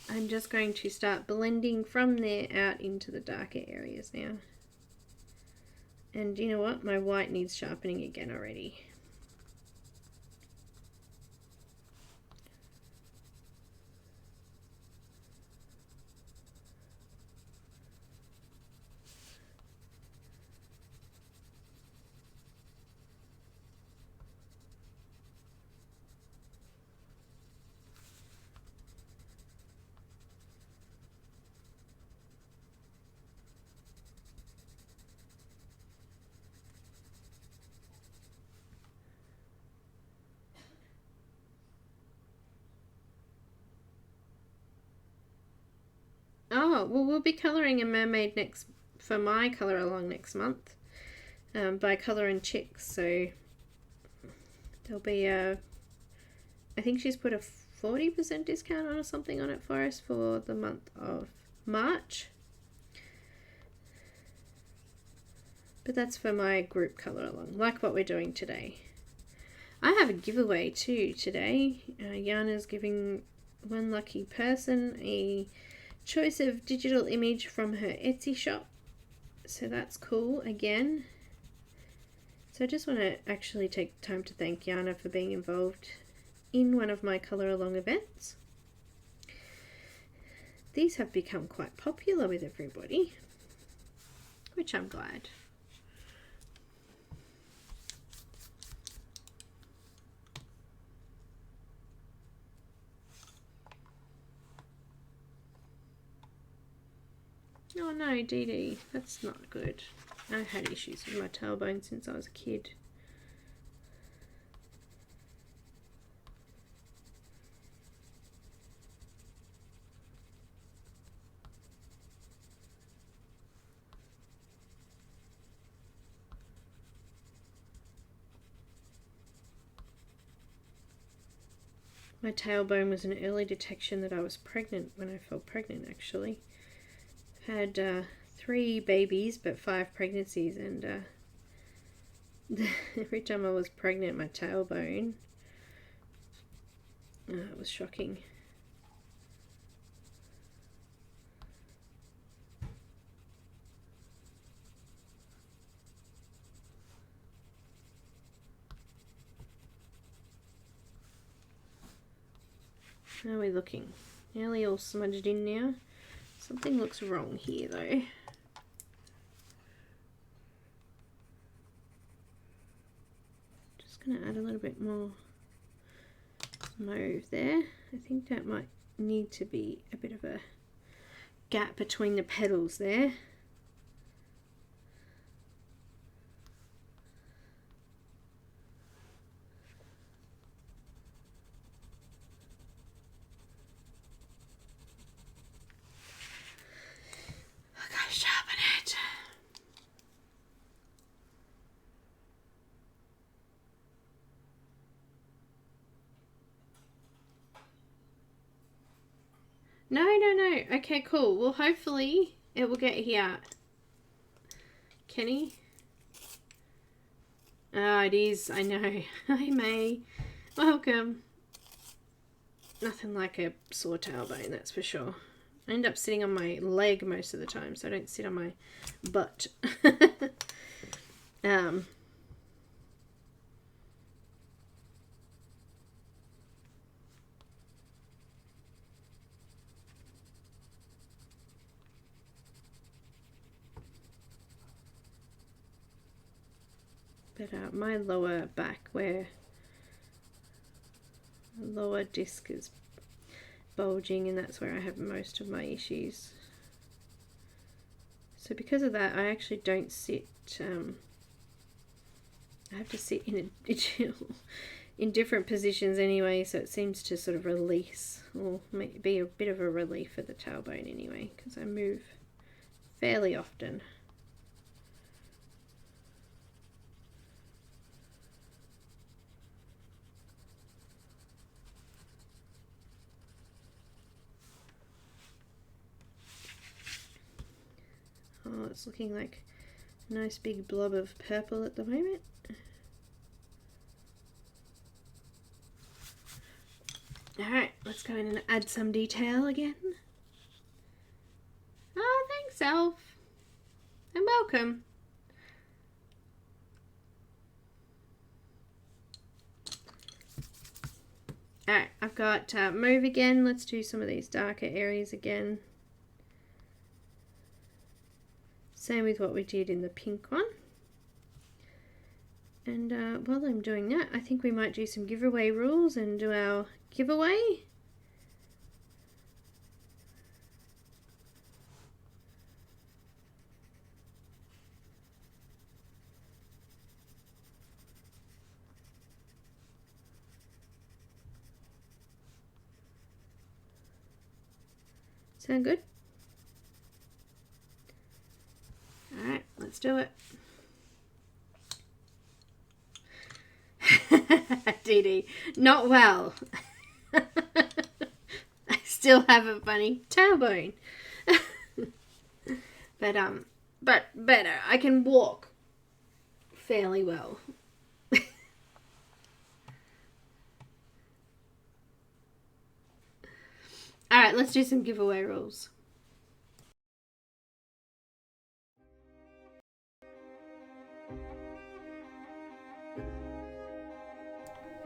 I'm just going to start blending from there out into the darker areas now. And you know what? My white needs sharpening again already. Oh, well, we'll be colouring a mermaid for my colour along next month by Colour and Chicks. So there'll be I think she's put a 40% discount on or something on it for us for the month of March. But that's for my group colour along, like what we're doing today. I have a giveaway too today. Janna's giving one lucky person a choice of digital image from her Etsy shop, so that's cool again. So I just want to actually take time to thank Janna for being involved in one of my colour along events. These have become quite popular with everybody, which I'm glad. Oh no, Dee Dee, that's not good. I've had issues with my tailbone since I was a kid. My tailbone was an early detection that I was pregnant when I fell pregnant, actually. Had 3 babies but 5 pregnancies, and every time I was pregnant, my tailbone, it was shocking. How are we looking? Nearly all smudged in now. Something looks wrong here though. going to add a little bit more mauve there. I think that might need to be a bit of a gap between the petals there. Okay, sharpen it. No. Okay, cool. Well, hopefully it will get here. Kenny? Oh, it is. I know. Hi, May. Welcome. Nothing like a sore tailbone, that's for sure. I end up sitting on my leg most of the time, so I don't sit on my butt. But my lower back, where the lower disc is bulging, and that's where I have most of my issues. So because of that, I actually don't sit, I have to sit in different positions anyway, so it seems to sort of release, or be a bit of a relief for the tailbone anyway, because I move fairly often. Oh, it's looking like a nice big blob of purple at the moment. Alright, let's go in and add some detail again. Oh, thanks, Elf. And welcome. Alright, I've got mauve again. Let's do some of these darker areas again. Same with what we did in the pink one. And while I'm doing that, I think we might do some giveaway rules and do our giveaway. Sound good? Alright, let's do it. DD, not well. I still have a funny tailbone. But better. I can walk fairly well. Alright, let's do some giveaway rules.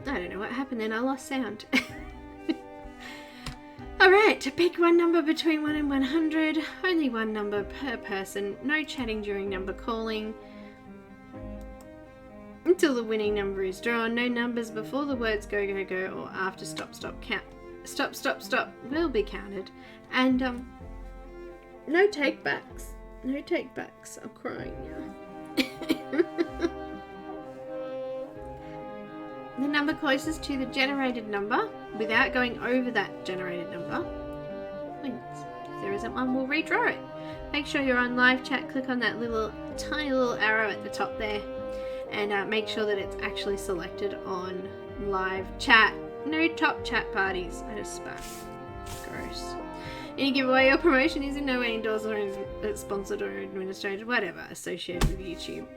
I don't know what happened then, I lost sound. Alright, pick one number between 1 and 100. Only one number per person. No chatting during number calling. Until the winning number is drawn. No numbers before the words go, go, go, or after stop, stop, count. Stop, stop, stop will be counted. And no take backs. No take backs. I'm crying now. The number closest to the generated number, without going over that generated number, wins. If there isn't one, we'll redraw it. Make sure you're on live chat. Click on that little tiny little arrow at the top there, and make sure that it's actually selected on live chat. No top chat parties. I just spat. Gross. Any giveaway or promotion is in no way endorsed or sponsored or administered, whatever, associated with YouTube.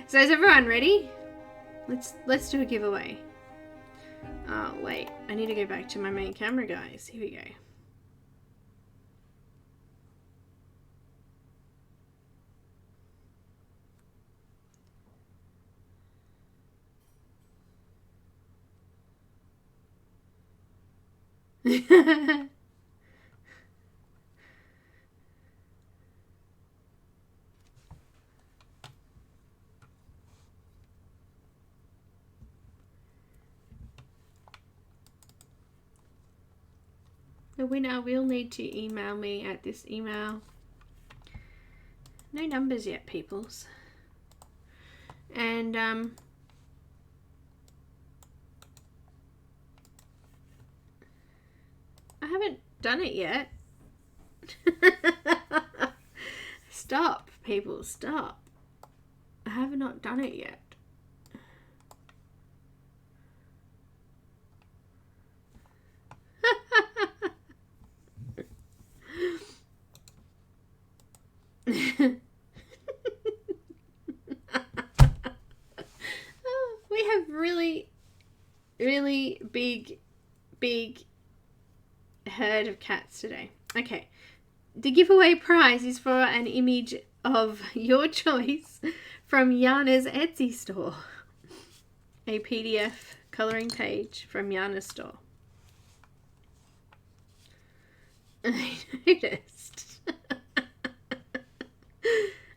So is everyone ready? Let's do a giveaway. Oh wait, I need to go back to my main camera, guys. Here we go. The winner will need to email me at this email. No numbers yet, peoples. And I haven't done it yet. Stop, people, stop. I have not done it yet. We have really big herd of cats today. Okay, the giveaway prize is for an image of your choice from Janna's Etsy store, a PDF coloring page from Janna's store. I noticed.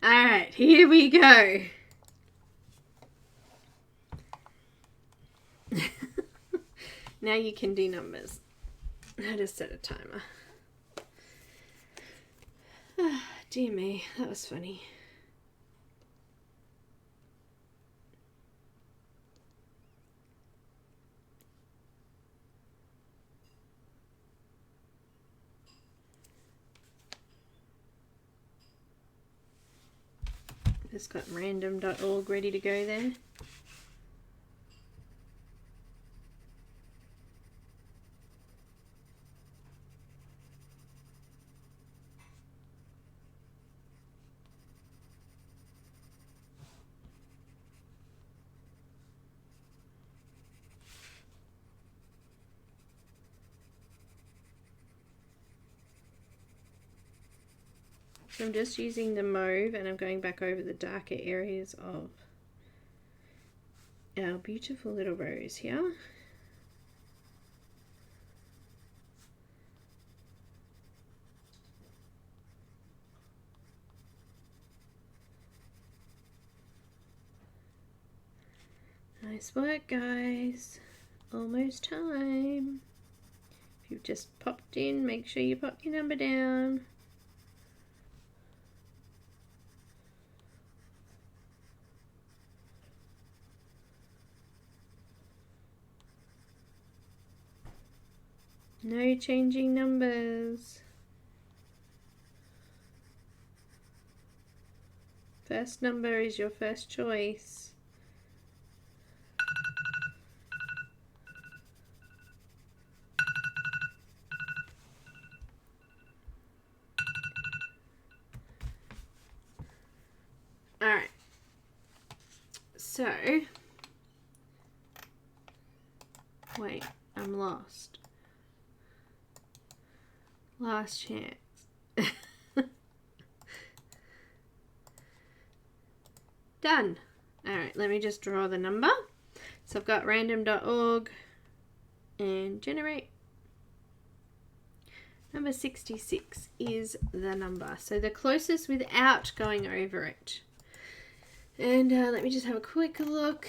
Alright, here we go. Now you can do numbers. I just set a timer. Ah, dear me, that was funny. Just got random.org ready to go there. So I'm just using the mauve and I'm going back over the darker areas of our beautiful little rose here. Nice work, guys. Almost time. If you've just popped in, make sure you pop your number down. No changing numbers. First number is your first choice. Alright. So, wait, I'm lost. Last chance. Done. Alright, let me just draw the number. So I've got random.org and generate. Number 66 is the number. So the closest without going over it. And let me just have a quick look.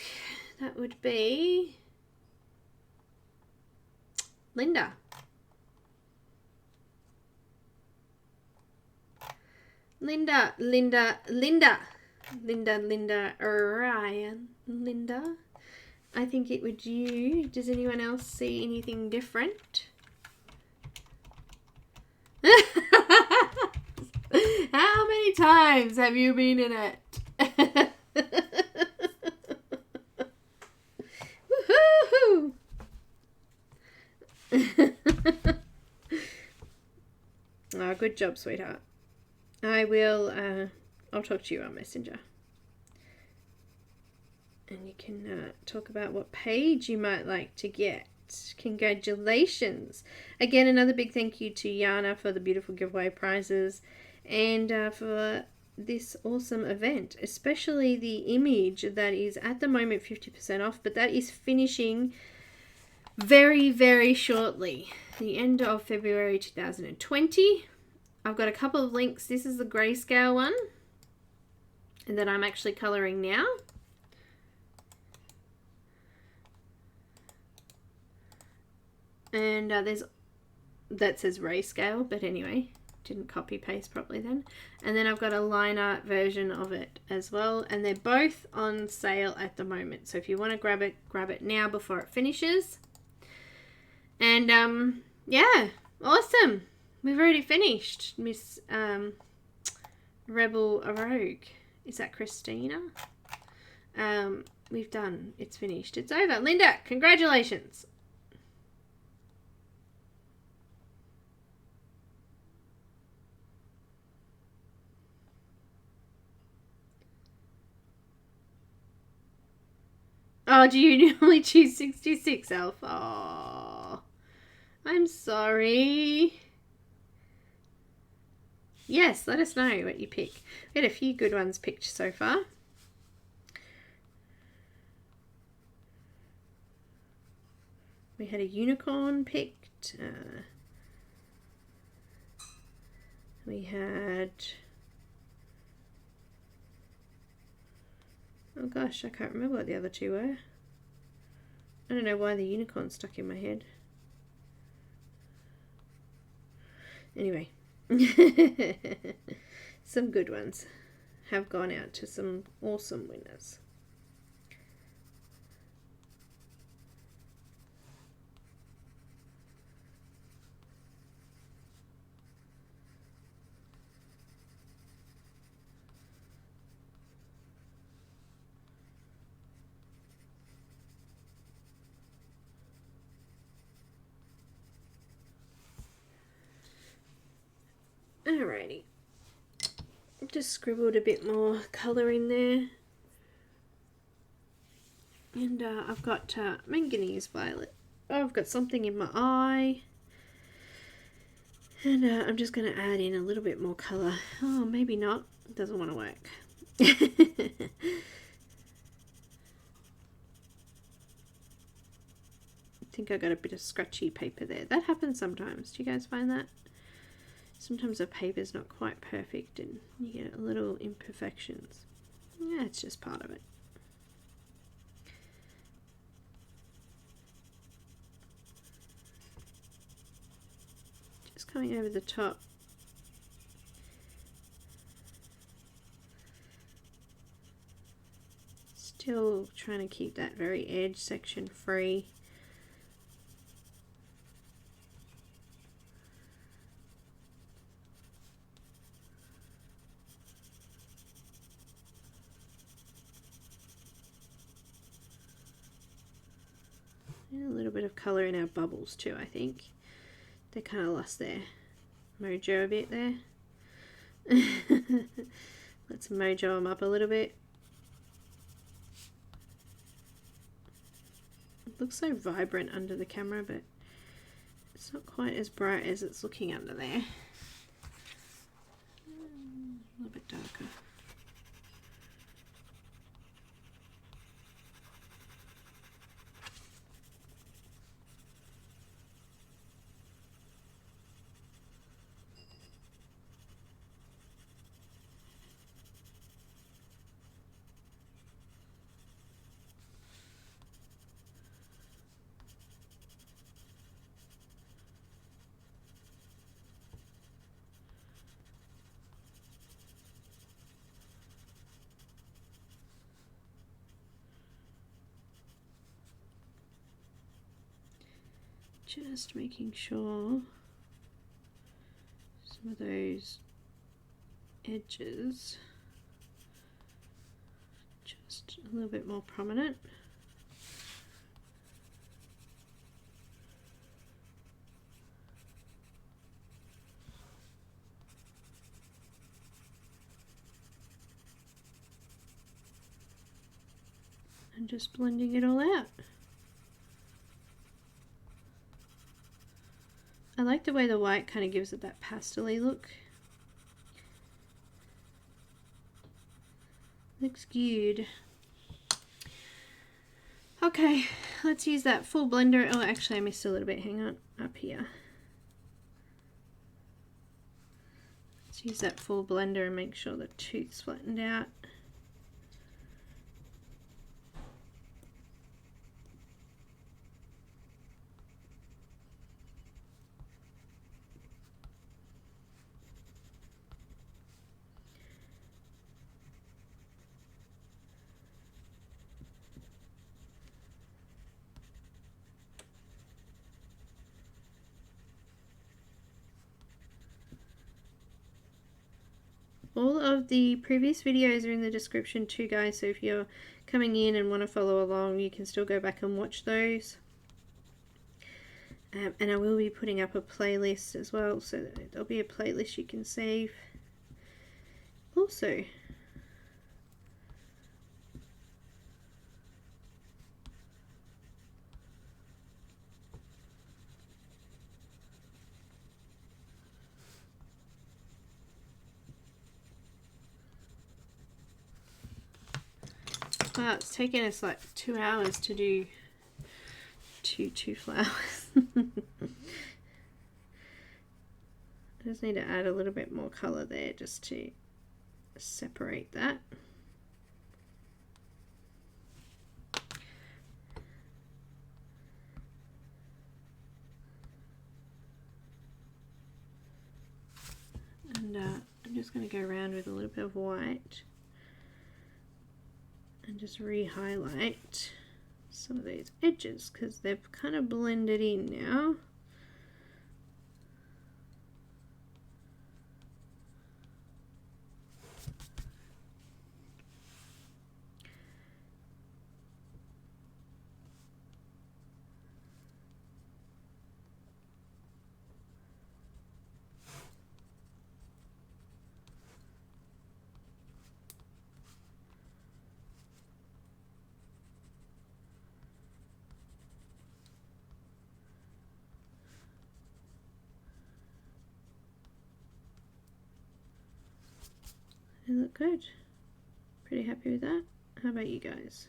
That would be Linda. Linda, Ryan, Linda. I think it would you. Does anyone else see anything different? How many times have you been in it? Woohoo! Oh, good job, sweetheart. I will, I'll talk to you on Messenger. And you can talk about what page you might like to get. Congratulations. Again, another big thank you to Janna for the beautiful giveaway prizes and for this awesome event, especially the image that is at the moment 50% off, but that is finishing very, very shortly. The end of February 2020. I've got a couple of links. This is the grayscale one and that I'm actually coloring now. And there's that says Grayscale, but anyway, didn't copy paste properly then. And then I've got a line art version of it as well, and they're both on sale at the moment, so if you want to grab it now before it finishes. And yeah, awesome, we've already finished Miss Rebel Rogue. Is that Christina? We've done, it's finished, it's over. Linda, congratulations. Oh, do you normally choose 66, Elf? Oh, I'm sorry. Yes, let us know what you pick. We had a few good ones picked so far. We had a unicorn picked. We had... Oh gosh, I can't remember what the other two were. I don't know why the unicorn stuck in my head. Anyway. Some good ones have gone out to some awesome winners. Alrighty, just scribbled a bit more colour in there, and I've got, I'm going to use violet. Oh, I've got something in my eye, and I'm just going to add in a little bit more colour. Oh, maybe not, it doesn't want to work. I think I got a bit of scratchy paper there. That happens sometimes. Do you guys find that? Sometimes the paper's not quite perfect and you get little imperfections. Yeah, it's just part of it. Just coming over the top. Still trying to keep that very edge section free. A little bit of colour in our bubbles too, I think. They kind of lost their mojo a bit there. Let's mojo them up a little bit. It looks so vibrant under the camera, but it's not quite as bright as it's looking under there. A little bit darker. Just making sure some of those edges just a little bit more prominent. And just blending it all out. I like the way the white kind of gives it that pastel-y look. Looks good. Okay, let's use that full blender. Oh, actually I missed a little bit. Hang on, up here. Let's use that full blender and make sure the tooth's flattened out. All of the previous videos are in the description too, guys, so if you're coming in and want to follow along, you can still go back and watch those. And I will be putting up a playlist as well, so that there'll be a playlist you can save. Also, wow, it's taken us like 2 hours to do two flowers. I just need to add a little bit more colour there just to separate that. And I'm just going to go around with a little bit of white and just re-highlight some of these edges because they've kind of blended in now. They look good. Pretty happy with that. How about you guys?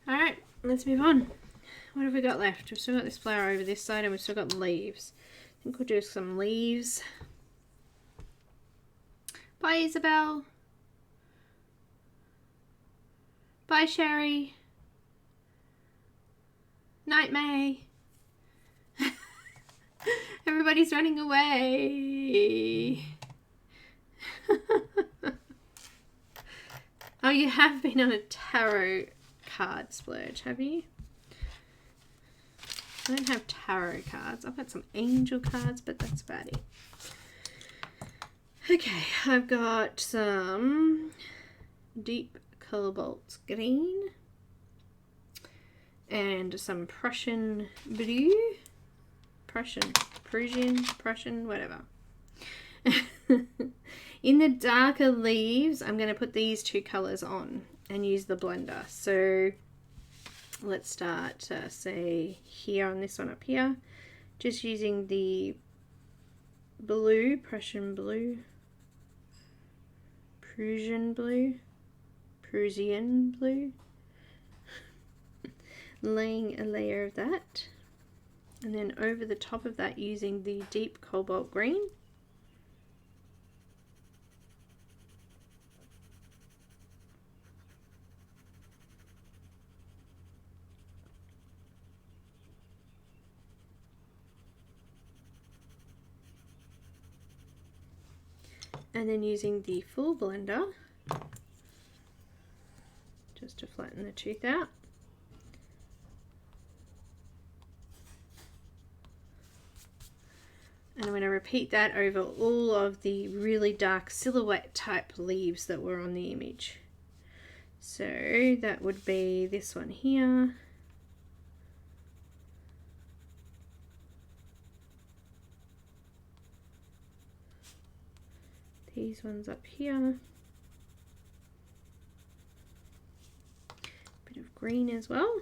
Alright, let's move on. What have we got left? We've still got this flower over this side and we've still got leaves. I think we'll do some leaves. Bye, Isabel. Bye, Sherry. Night, May. Everybody's running away. Oh, you have been on a tarot card splurge, have you? I don't have tarot cards. I've got some angel cards, but that's about it. Okay, I've got some deep cobalt green and some Prussian blue, Prussian, whatever. In the darker leaves, I'm going to put these two colors on and use the blender. So let's start, say, here on this one up here, just using the blue, Prussian blue, laying a layer of that, and then over the top of that using the deep cobalt green. And then using the full blender just to flatten the tooth out. And I'm going to repeat that over all of the really dark silhouette type leaves that were on the image. So that would be this one here. These ones up here. Bit of green as well.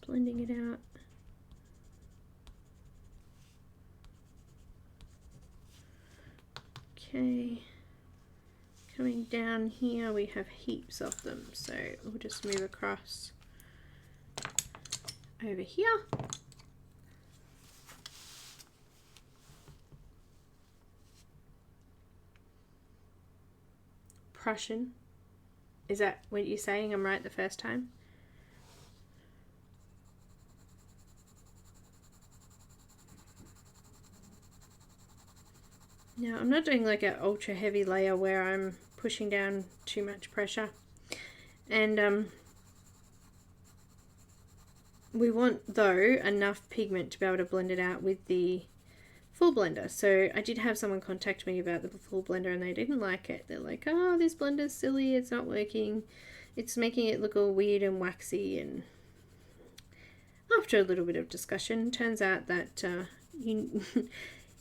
Blending it out. Okay, coming down here we have heaps of them, so we'll just move across over here. Prussian. Is that what you're saying? I'm right the first time? Now, I'm not doing like an ultra heavy layer where I'm pushing down too much pressure. And we want, though, enough pigment to be able to blend it out with the full blender. So I did have someone contact me about the full blender and they didn't like it. They're like, oh, this blender's silly, it's not working. It's making it look all weird and waxy. And after a little bit of discussion, turns out that you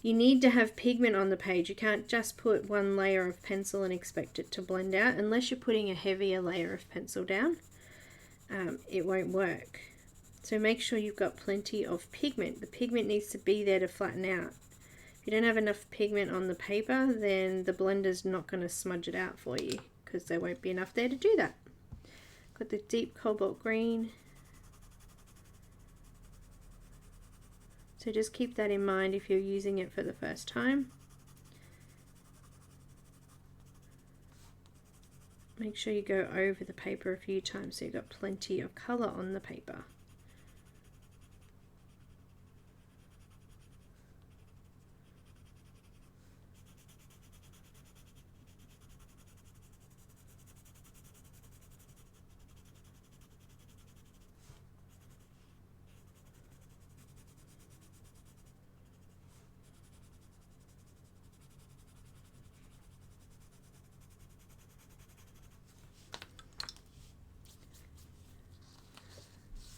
need to have pigment on the page. You can't just put one layer of pencil and expect it to blend out. Unless you're putting a heavier layer of pencil down, it won't work. So make sure you've got plenty of pigment. The pigment needs to be there to flatten out. If you don't have enough pigment on the paper, then the blender's not going to smudge it out for you because there won't be enough there to do that. Got the deep cobalt green. So just keep that in mind if you're using it for the first time. Make sure you go over the paper a few times so you've got plenty of colour on the paper.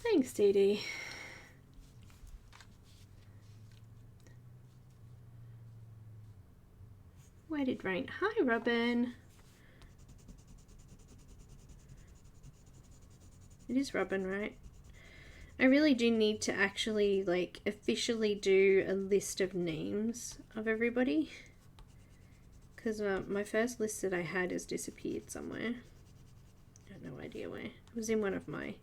Thanks, Dee Dee. Where did rain? Hi, Robin. It is Robin, right? I really do need to actually, like, officially do a list of names of everybody. Because my first list that I had has disappeared somewhere. I have no idea where. It was in one of my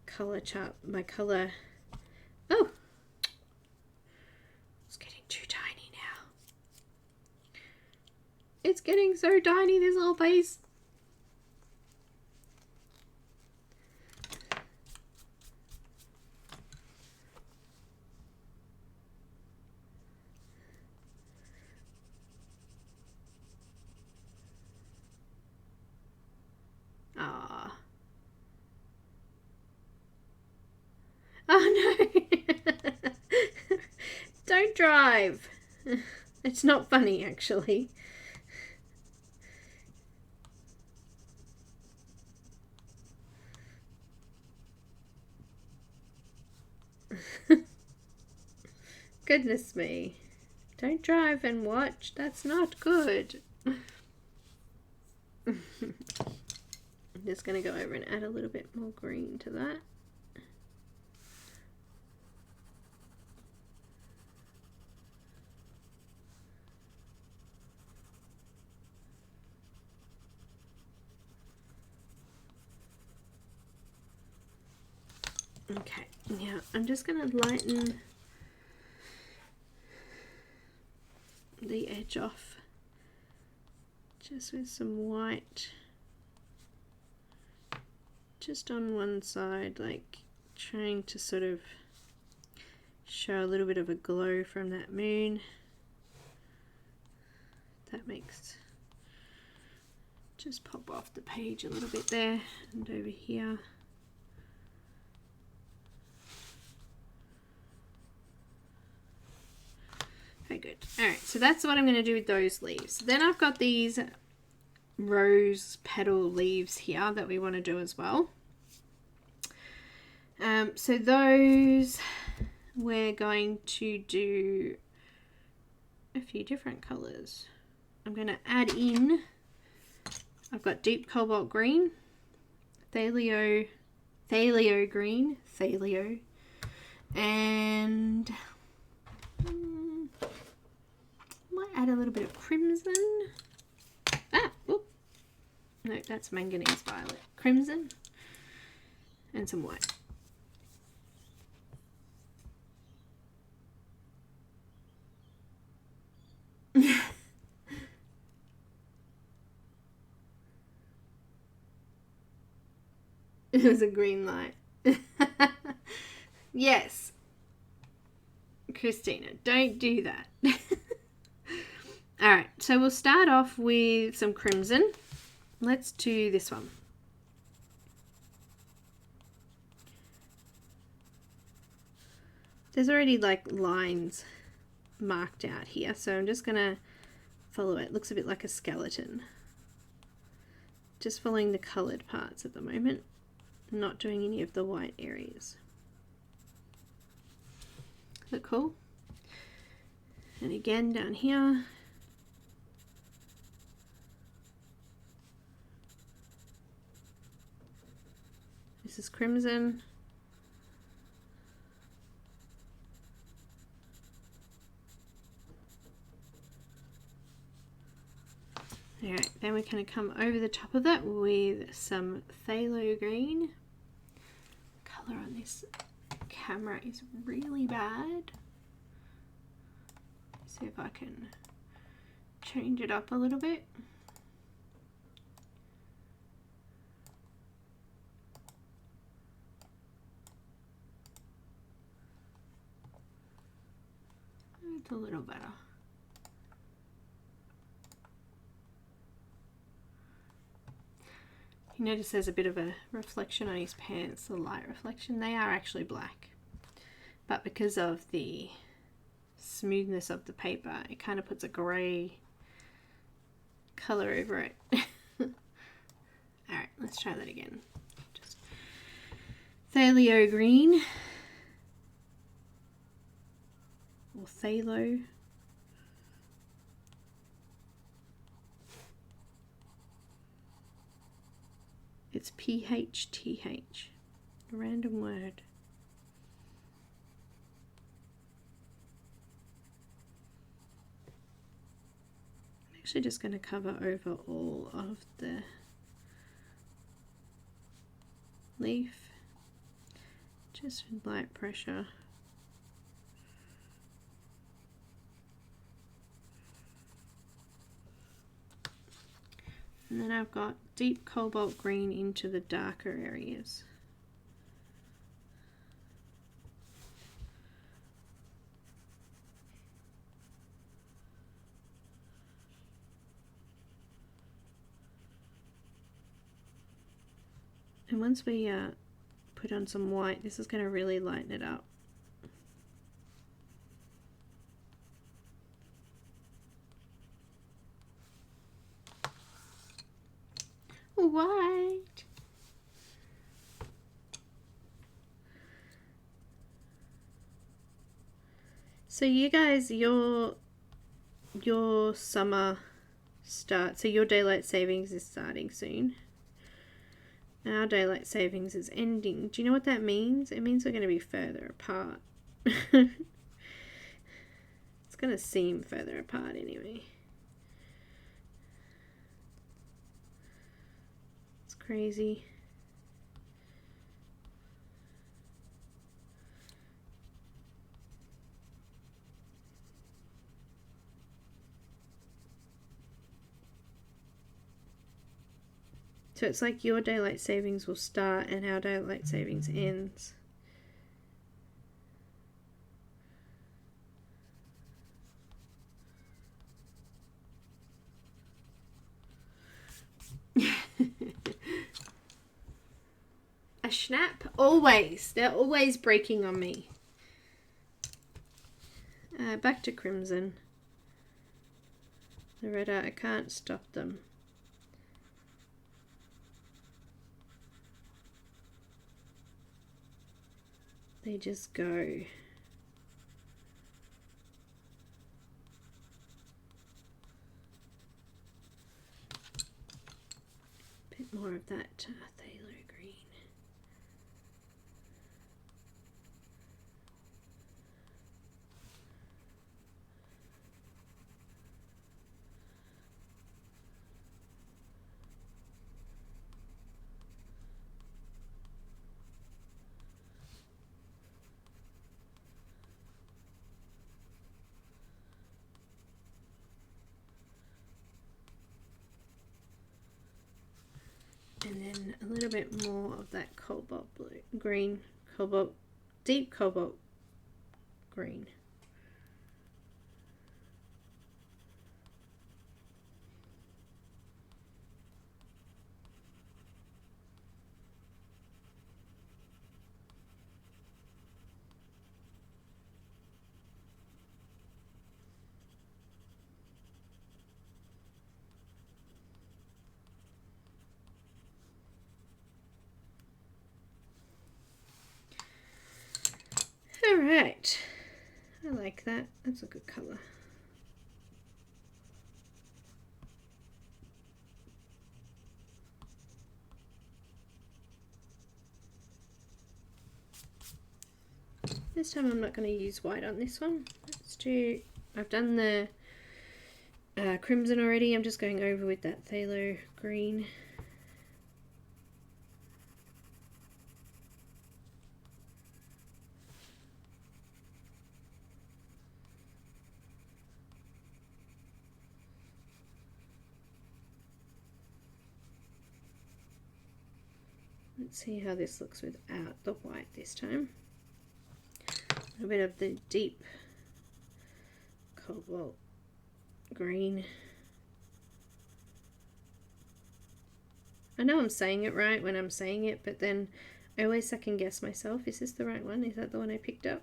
color chart, my color. Oh, it's getting too tiny now. It's getting so tiny, this little piece. Ah. Oh no! Don't drive! It's not funny, actually. Goodness me. Don't drive and watch. That's not good. I'm just going to go over and add a little bit more green to that. Okay, now I'm just going to lighten the edge off just with some white just on one side, like trying to sort of show a little bit of a glow from that moon. That makes, just pop off the page a little bit there and over here. Okay, good. Alright, so that's what I'm going to do with those leaves. Then I've got these rose petal leaves here that we want to do as well. So those we're going to do a few different colours. I'm going to add in, I've got deep cobalt green, thalio green, and might add a little bit of crimson. Ah, whoop. No, that's manganese violet. Crimson and some white. It was a green light. Yes. Christina, don't do that. Alright, so we'll start off with some crimson. Let's do this one. There's already like lines marked out here, so I'm just going to follow it. It looks a bit like a skeleton. Just following the coloured parts at the moment, not doing any of the white areas. Look cool? And again down here. This is crimson. Alright, then we're going to come over the top of that with some phthalo green. Colour on this camera is really bad. See if I can change it up a little bit. It's a little better. You notice there's a bit of a reflection on his pants, the light reflection. They are actually black, but because of the smoothness of the paper, it kind of puts a grey colour over it. Alright, let's try that again. Just phthalo green, or phthalo. It's PHTH, a random word. I'm actually just going to cover over all of the leaf, just with light pressure. And then I've got deep cobalt green into the darker areas. And once we put on some white, this is going to really lighten it up. White. So you guys, your summer starts, so your daylight savings is starting soon. Our daylight savings is ending. Do you know what that means? It means we're going to be further apart. It's going to seem further apart anyway. Crazy. So it's like your daylight savings will start and our daylight savings ends. A snap? Always. They're always breaking on me. Back to crimson. The red, I can't stop them. They just go. Bit more of that phthalo green. And then a little bit more of that cobalt blue, green, cobalt, deep cobalt green. Alright, I like that. That's a good colour. This time I'm not going to use white on this one. Let's do, I've done the crimson already. I'm just going over with that phthalo green. Let's see how this looks without the white this time. A little bit of the deep cobalt green. I know I'm saying it right when I'm saying it, but then I always second guess myself. Is this the right one? Is that the one I picked up?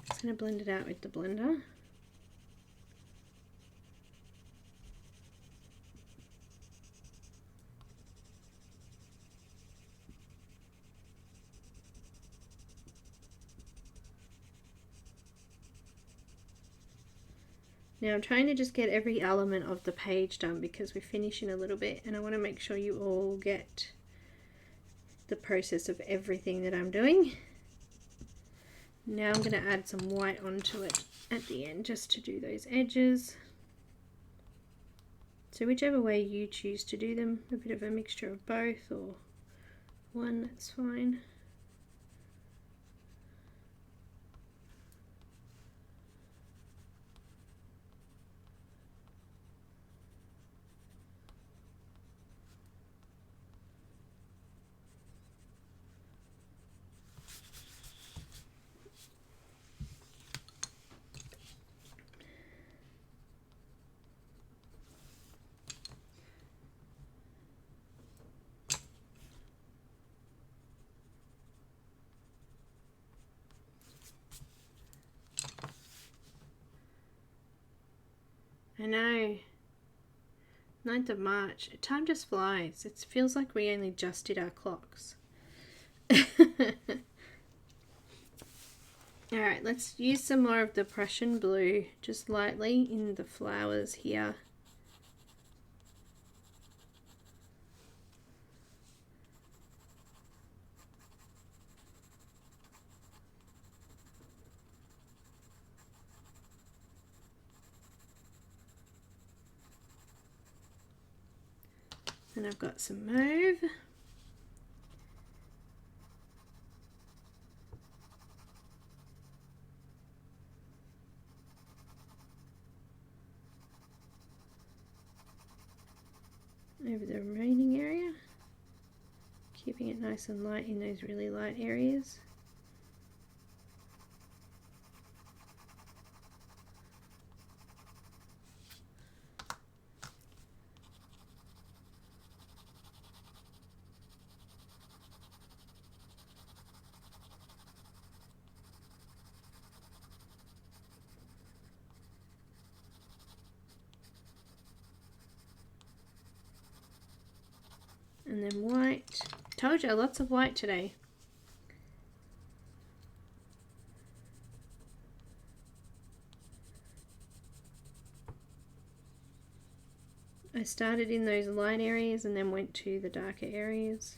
Just going to blend it out with the blender. Now I'm trying to just get every element of the page done because we finish in a little bit, and I want to make sure you all get the process of everything that I'm doing. Now I'm going to add some white onto it at the end just to do those edges. So whichever way you choose to do them, a bit of a mixture of both or one, that's fine. I know, 9th of March, time just flies. It feels like we only just did our clocks. Alright, let's use some more of the Prussian blue, just lightly in the flowers here. And I've got some mauve. Over the remaining area, keeping it nice and light in those really light areas. And then white. Told you, lots of white today. I started in those light areas and then went to the darker areas.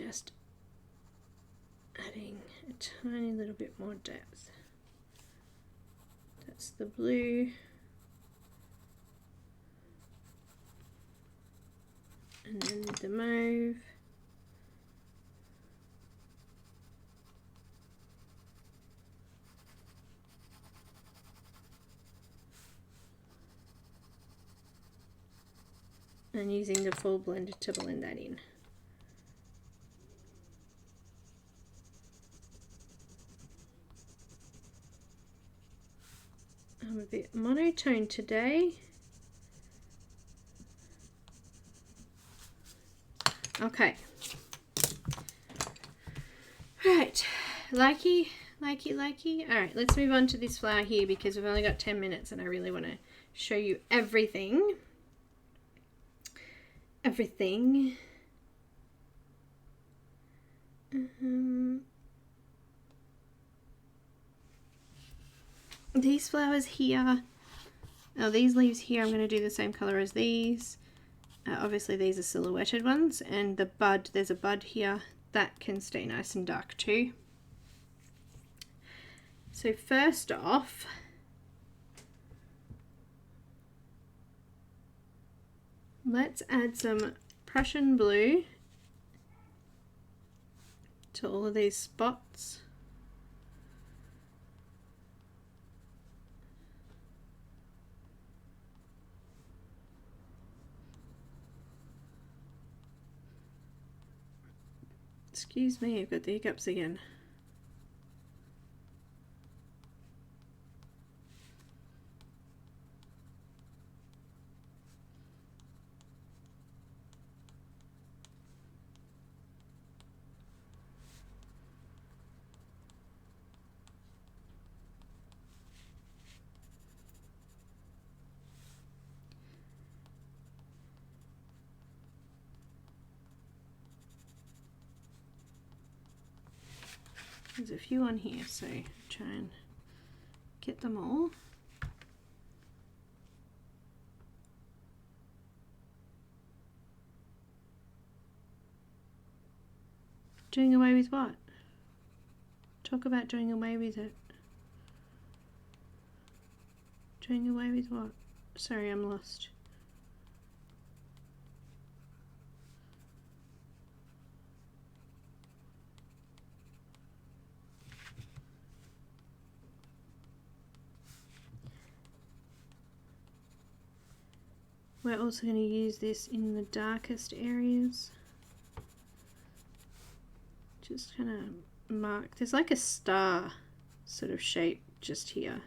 just adding a tiny little bit more depth. That's the blue. And then the mauve. And using the full blender to blend that in. I'm a bit monotone today. Okay. Right. Likey. Alright, let's move on to this flower here because we've only got 10 minutes and I really want to show you everything. These flowers here, these leaves here, I'm going to do the same color as these. Obviously these are silhouetted ones, and the bud, there's a bud here that can stay nice and dark too. So first off, let's add some Prussian blue to all of these spots. Excuse me, I've got the hiccups again. There's a few on here, so try and get them all. Doing away with what? Talk about doing away with it. Doing away with what? Sorry, I'm lost. We're also going to use this in the darkest areas. Just kind of mark, there's like a star sort of shape just here.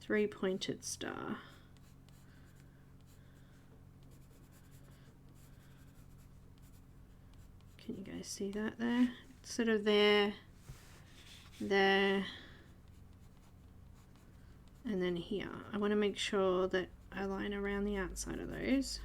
3-pointed star. Can you guys see that there? It's sort of there, and then here. I want to make sure that I line around the outside of those.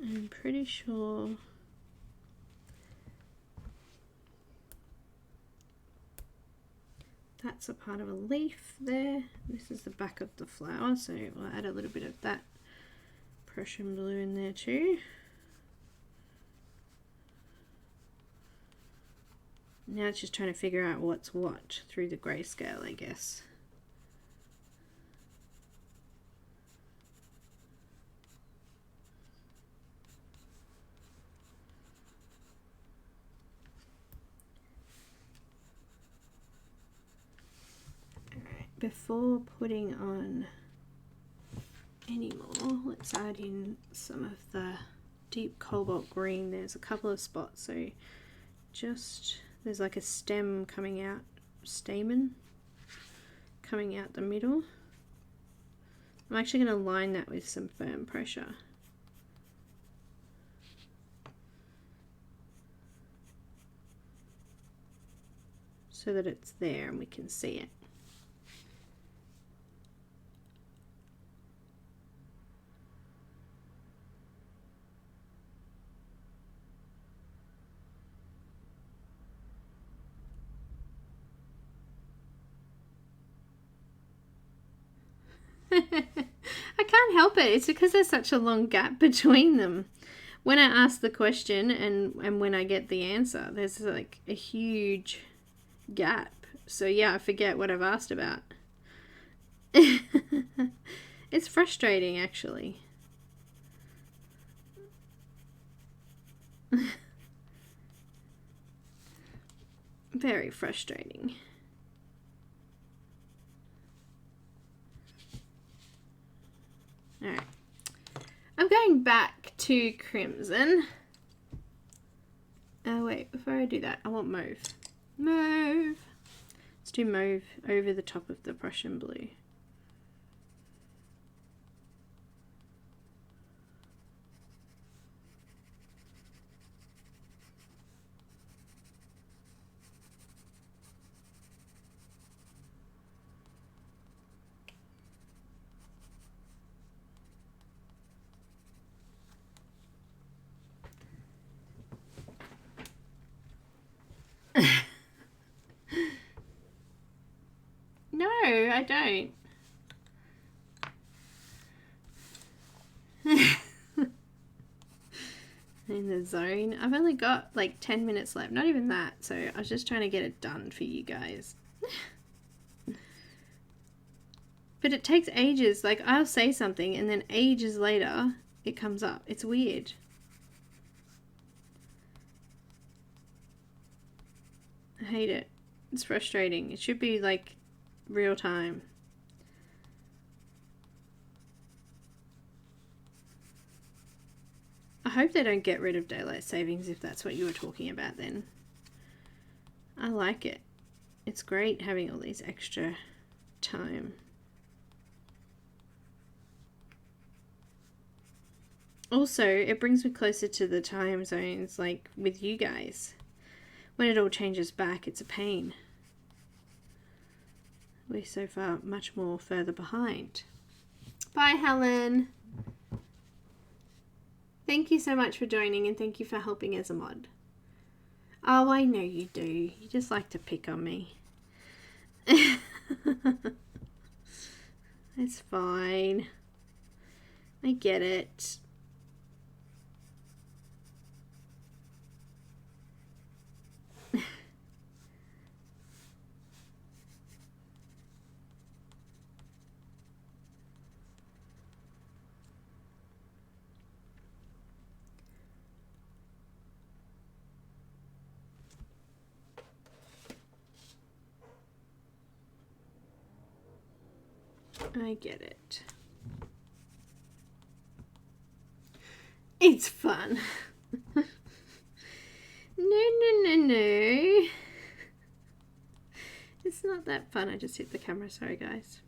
I'm pretty sure that's a part of a leaf there. This is the back of the flower, so we'll add a little bit of that Prussian blue in there too. Now it's just trying to figure out what's what through the grayscale, I guess. Before putting on any more, let's add in some of the deep cobalt green. There's a couple of spots, so just, there's like a stem coming out, stamen coming out the middle. I'm actually going to line that with some firm pressure. So that it's there and we can see it. I can't help it. It's because there's such a long gap between them. When I ask the question and when I get the answer, there's like a huge gap. So yeah, I forget what I've asked about. It's frustrating, actually. Very frustrating. Alright. I'm going back to crimson. Oh wait, before I do that, I want mauve. Mauve! Let's do mauve over the top of the Prussian blue. No, I don't. In the zone. I've only got like 10 minutes left. Not even that. So I was just trying to get it done for you guys. But it takes ages. Like I'll say something and then ages later it comes up. It's weird. I hate it. It's frustrating. It should be like real time. I hope they don't get rid of daylight savings if that's what you were talking about then. I like it. It's great having all these extra time. Also, it brings me closer to the time zones like with you guys. When it all changes back, it's a pain. We're so far much more further behind. Bye, Helen. Thank you so much for joining and thank you for helping as a mod. Oh, I know you do. You just like to pick on me. It's fine. I get it. I get it. It's fun. No. It's not that fun. I just hit the camera. Sorry, guys.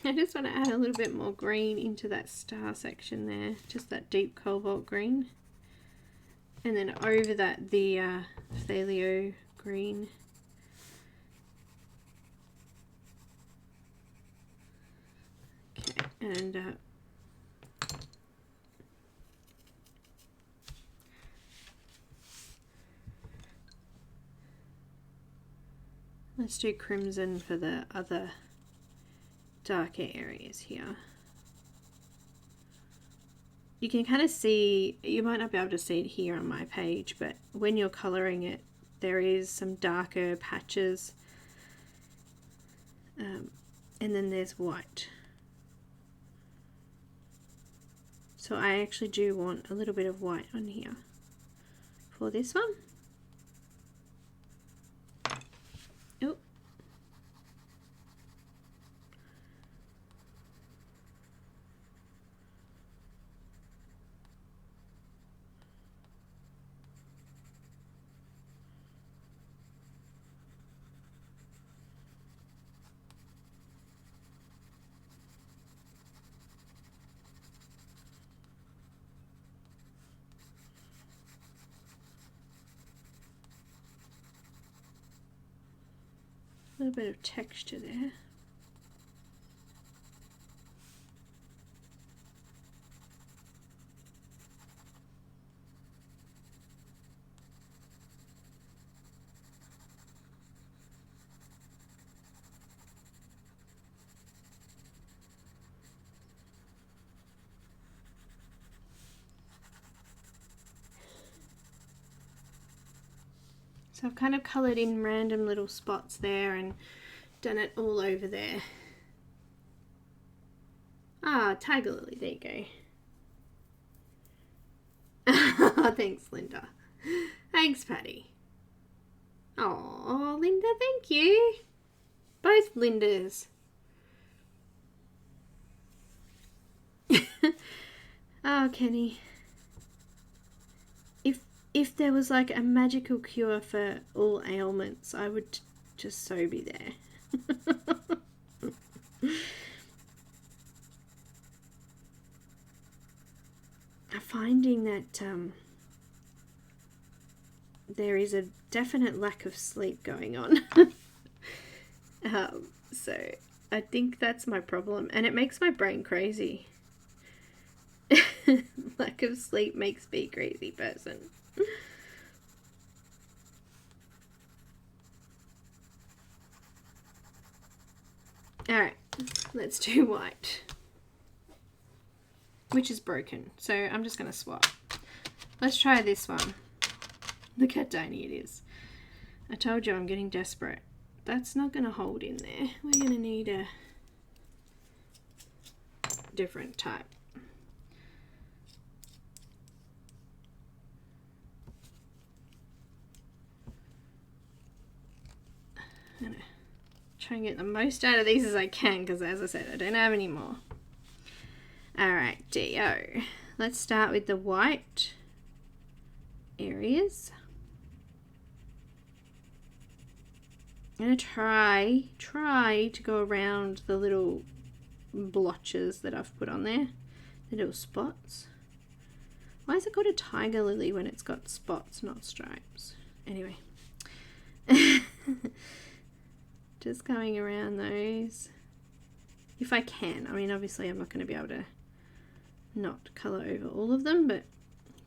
I just want to add a little bit more green into that star section there. Just that deep cobalt green. And then over that, the phthalo green. And let's do crimson for the other darker areas here. You can kind of see, you might not be able to see it here on my page, but when you're coloring it, there is some darker patches, and then there's white. So I actually do want a little bit of white on here for this one. Oh. A little bit of texture there. So I've kind of coloured in random little spots there and done it all over there. Ah, Tiger Lily, there you go. Thanks, Linda. Thanks, Patty. Oh, Linda, thank you. Both Lindas. Oh, Kenny. If there was like a magical cure for all ailments, I would just so be there. I'm finding that there is a definite lack of sleep going on. So I think that's my problem, and it makes my brain crazy. Lack of sleep makes me a crazy person. Alright, let's do white, which is broken, so I'm just going to swap. Let's try this one. Look how tiny it is. I told you I'm getting desperate. That's not going to hold in there. We're going to need a different type. I'm going to try and get the most out of these as I can, because as I said, I don't have any more. Alright, D-O. Let's start with the white areas. I'm going to try to go around the little blotches that I've put on there, the little spots. Why is it called a tiger lily when it's got spots, not stripes? Anyway. Just going around those. If I can. I mean, obviously I'm not going to be able to not colour over all of them, but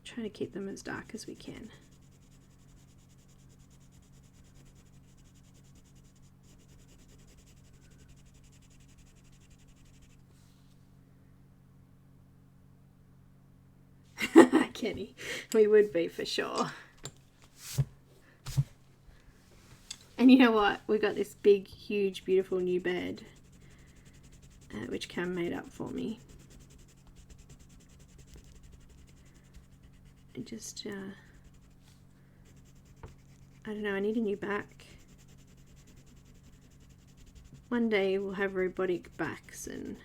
try to keep them as dark as we can. Kenny, we would be for sure. And you know what? We got this big, huge, beautiful new bed, which Cam made up for me. I just, I don't know, I need a new back. One day we'll have robotic backs and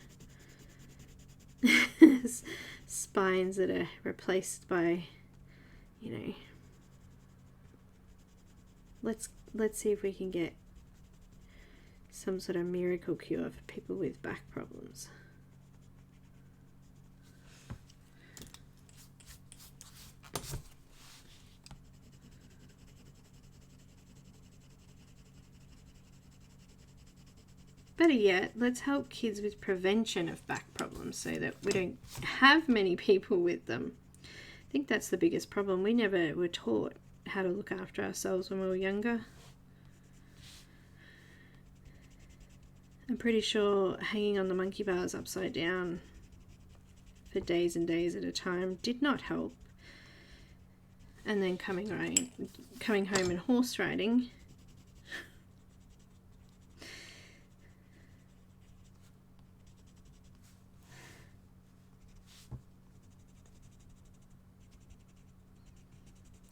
spines that are replaced by, you know, let's see if we can get some sort of miracle cure for people with back problems. Better yet, let's help kids with prevention of back problems so that we don't have many people with them. I think that's the biggest problem. We never were taught how to look after ourselves when we were younger. I'm pretty sure hanging on the monkey bars upside down for days and days at a time did not help. And then coming home and horse riding.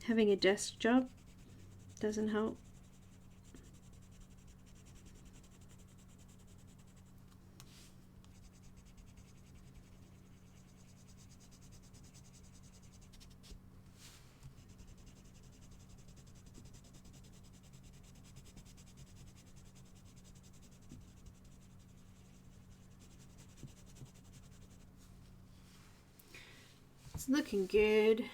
Having a desk job doesn't help. It's looking good.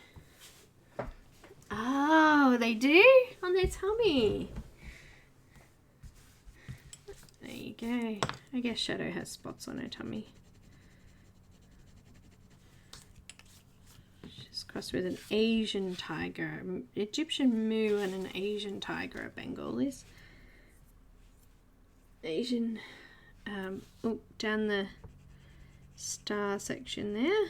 Oh, they do? On their tummy. There you go. I guess Shadow has spots on her tummy. She's crossed with an Asian tiger. Egyptian moo and an Asian tiger are Bengalis. Asian, down the star section there.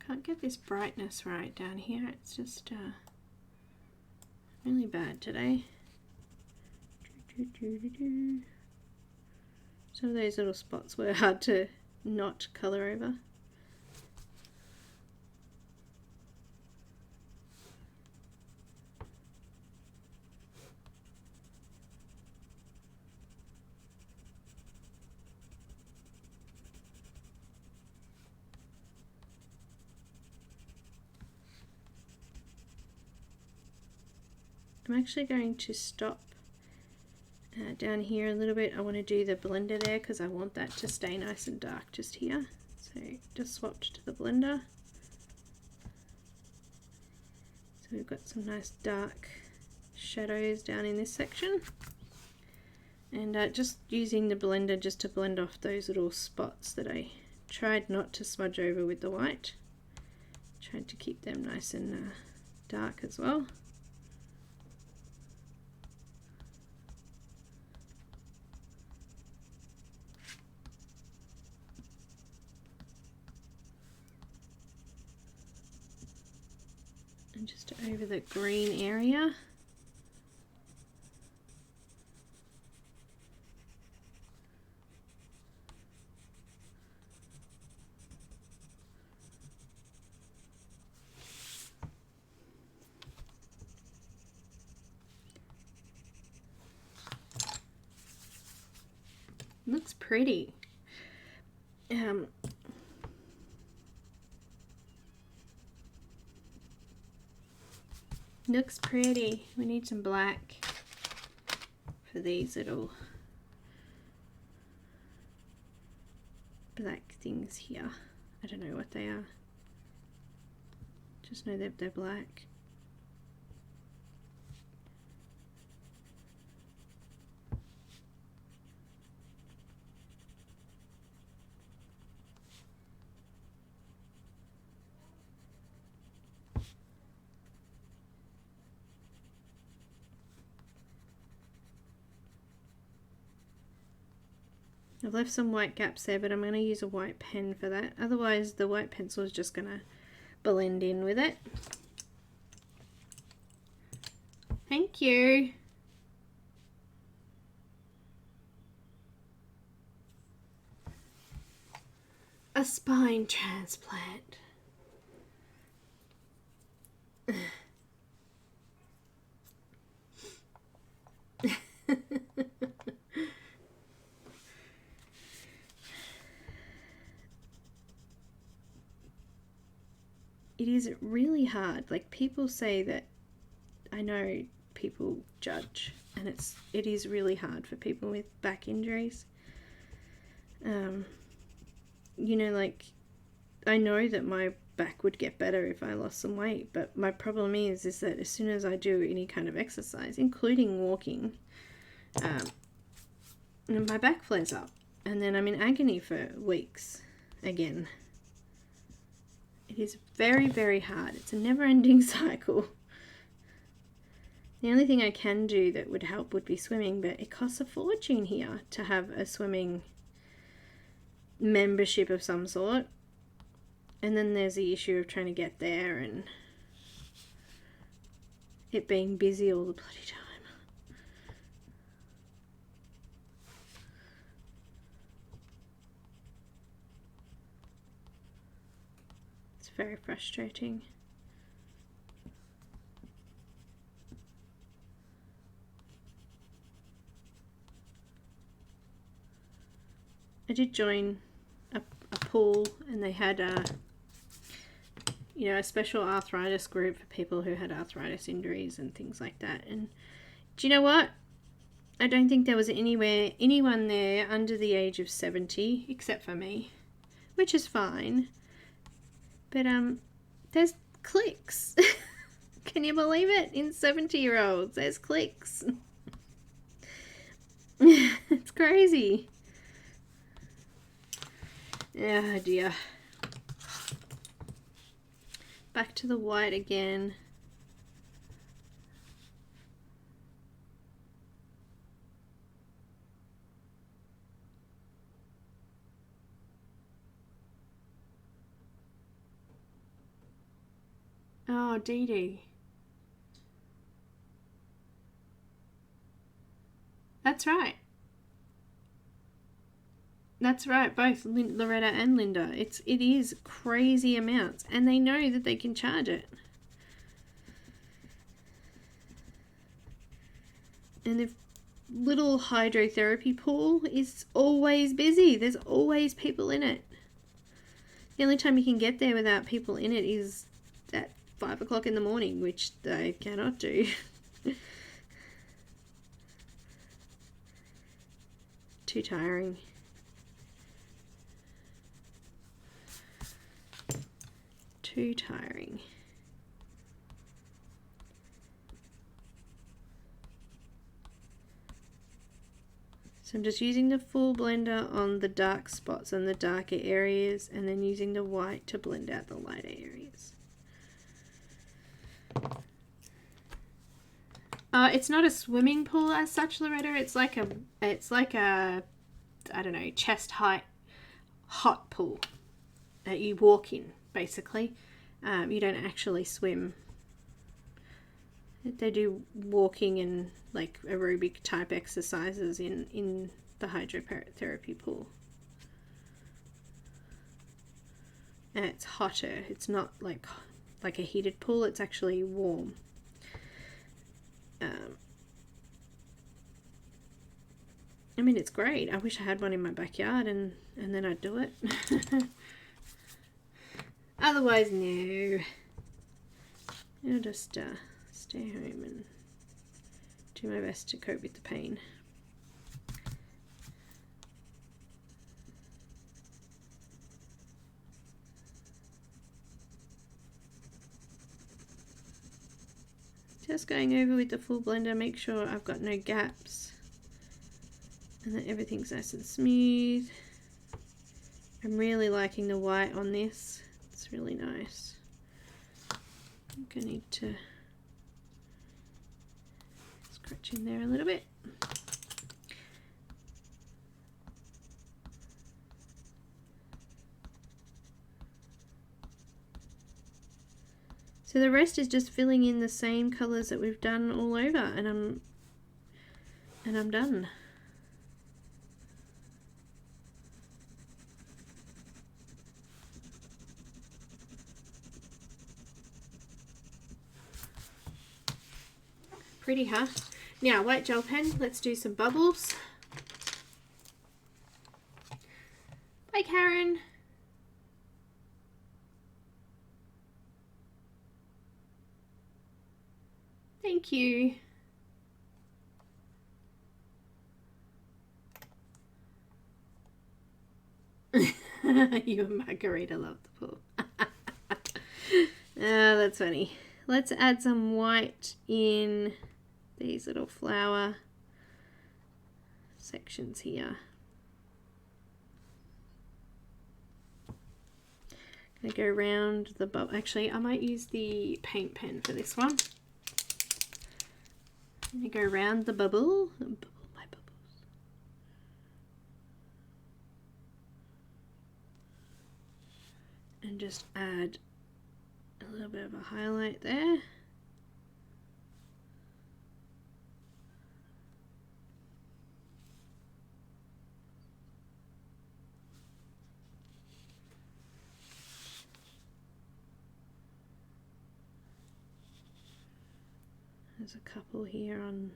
Can't get this brightness right down here. It's just really bad today. Some of those little spots were hard to not colour over. I'm actually going to stop down here a little bit. I want to do the blender there because I want that to stay nice and dark just here. So just swapped to the blender. So we've got some nice dark shadows down in this section. And just using the blender just to blend off those little spots that I tried not to smudge over with the white. Tried to keep them nice and dark as well. And just over the green area. Looks pretty. Looks pretty. We need some black for these little black things here. I don't know what they are. Just know that they're black. I've left some white gaps there, but I'm going to use a white pen for that. Otherwise, the white pencil is just going to blend in with it. Thank you. A spine transplant. It is really hard. Like, people say that, I know people judge, and it is really hard for people with back injuries. You know, like, I know that my back would get better if I lost some weight, but my problem is that as soon as I do any kind of exercise, including walking, my back flares up, and then I'm in agony for weeks again. It is very, very hard. It's a never-ending cycle. The only thing I can do that would help would be swimming, but it costs a fortune here to have a swimming membership of some sort. And then there's the issue of trying to get there and it being busy all the bloody time. It's very frustrating. I did join a pool, and they had a special arthritis group for people who had arthritis injuries and things like that. And do you know what? I don't think there was anyone there under the age of 70 except for me, which is fine. But there's clicks. Can you believe it? In 70-year-olds, there's clicks. It's crazy. Oh dear. Back to the white again. Oh, Dee Dee. That's right. That's right, both Loretta and Linda. It is crazy amounts, and they know that they can charge it. And the little hydrotherapy pool is always busy. There's always people in it. The only time you can get there without people in it is at 5 o'clock in the morning, which they cannot do. Too tiring. Too tiring. So I'm just using the full blender on the dark spots and the darker areas, and then using the white to blend out the lighter areas. It's not a swimming pool as such, Loretta. It's like a I don't know, chest height hot pool that you walk in, basically. You don't actually swim. They do walking and like aerobic type exercises in the hydrotherapy pool. And it's hotter. It's not like a heated pool. It's actually warm. I mean, it's great. I wish I had one in my backyard and then I'd do it. Otherwise, no. I'll just stay home and do my best to cope with the pain. Just going over with the full blender, make sure I've got no gaps and that everything's nice and smooth. I'm really liking the white on this. It's really nice. I'm going to need to scratch in there a little bit. So the rest is just filling in the same colours that we've done all over, and I'm done. Pretty, huh? Now, white gel pen, let's do some bubbles. Bye, Caran. Thank you. You and Margarita love the pool. Oh, that's funny. Let's add some white in these little flower sections here. Gonna go around the bubble. Actually, I might use the paint pen for this one. I'm gonna go around the bubble. My bubbles. And just add a little bit of a highlight there. There's a couple here on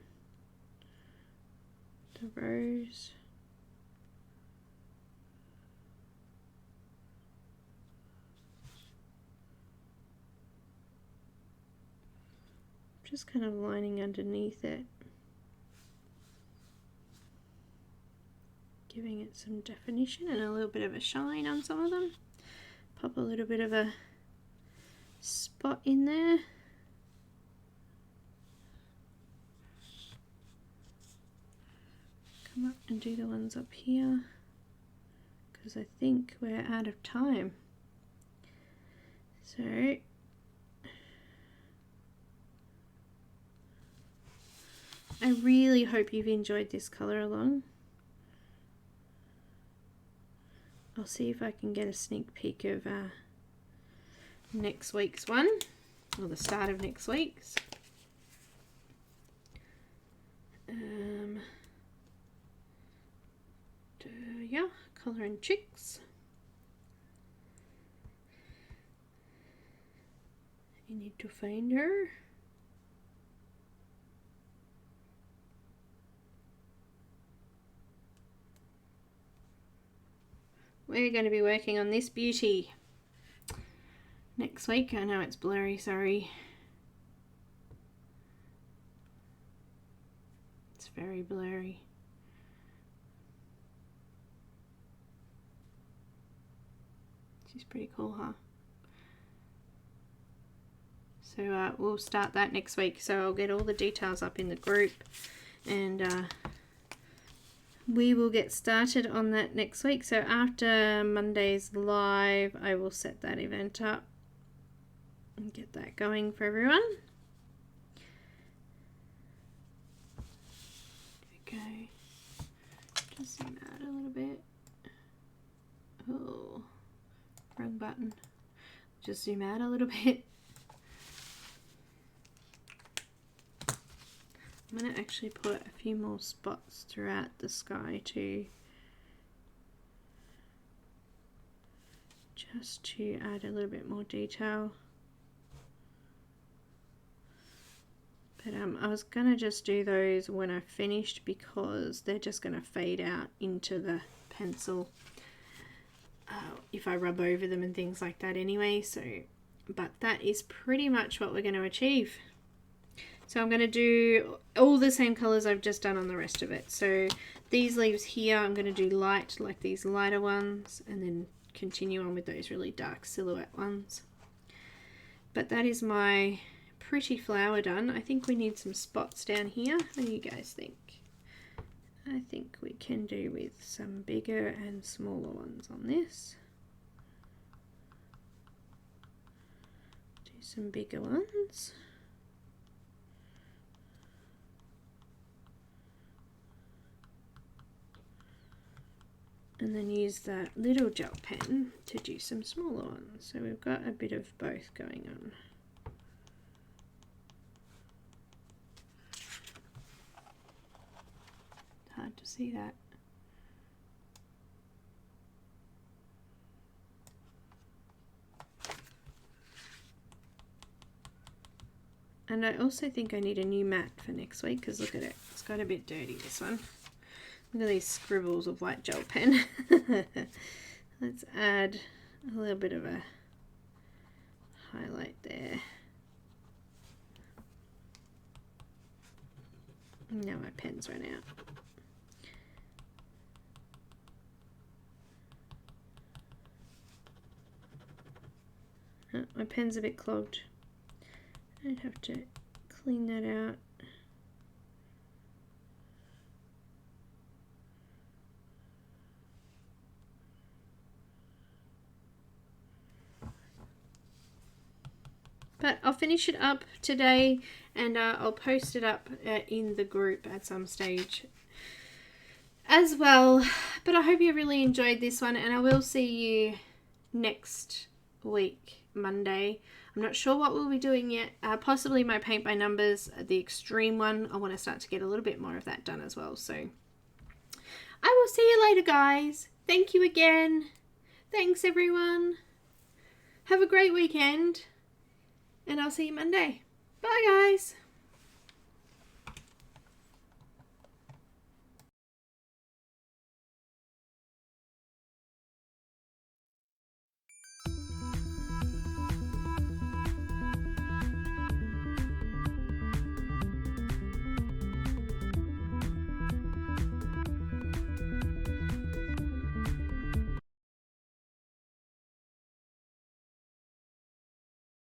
the rose. Just kind of lining underneath it, giving it some definition and a little bit of a shine on some of them. Pop a little bit of a spot in there. Come up and do the ones up here, because I think we're out of time. So I really hope you've enjoyed this colour along. I'll see if I can get a sneak peek of next week's one. or the start of next week's. Yeah, colouring chicks. You need to find her. We're going to be working on this beauty next week. I know it's blurry, sorry. It's very blurry. She's pretty cool, huh? So we'll start that next week. So I'll get all the details up in the group, and we will get started on that next week. So after Monday's live, I will set that event up and get that going for everyone. Okay, just zoom out a little bit. Oh, wrong button. Just zoom out a little bit. I'm going to actually put a few more spots throughout the sky too, just to add a little bit more detail. But I was going to just do those when I finished, because they're just going to fade out into the pencil if I rub over them and things like that anyway. So, but that is pretty much what we're going to achieve. So I'm going to do all the same colours I've just done on the rest of it. So these leaves here, I'm going to do light, like these lighter ones, and then continue on with those really dark silhouette ones. But that is my pretty flower done. I think we need some spots down here. What do you guys think? I think we can do with some bigger and smaller ones on this. Do some bigger ones. And then use that little gel pen to do some smaller ones. So we've got a bit of both going on. Hard to see that. And I also think I need a new mat for next week, because look at it, it's got a bit dirty, this one. Look at these scribbles of white gel pen. Let's add a little bit of a highlight there. Now my pen's run out. Oh, my pen's a bit clogged. I'd have to clean that out. But I'll finish it up today, and I'll post it up in the group at some stage as well. But I hope you really enjoyed this one, and I will see you next week, Monday. I'm not sure what we'll be doing yet. Possibly my paint by numbers, the extreme one. I want to start to get a little bit more of that done as well. So I will see you later, guys. Thank you again. Thanks, everyone. Have a great weekend. And I'll see you Monday. Bye, guys.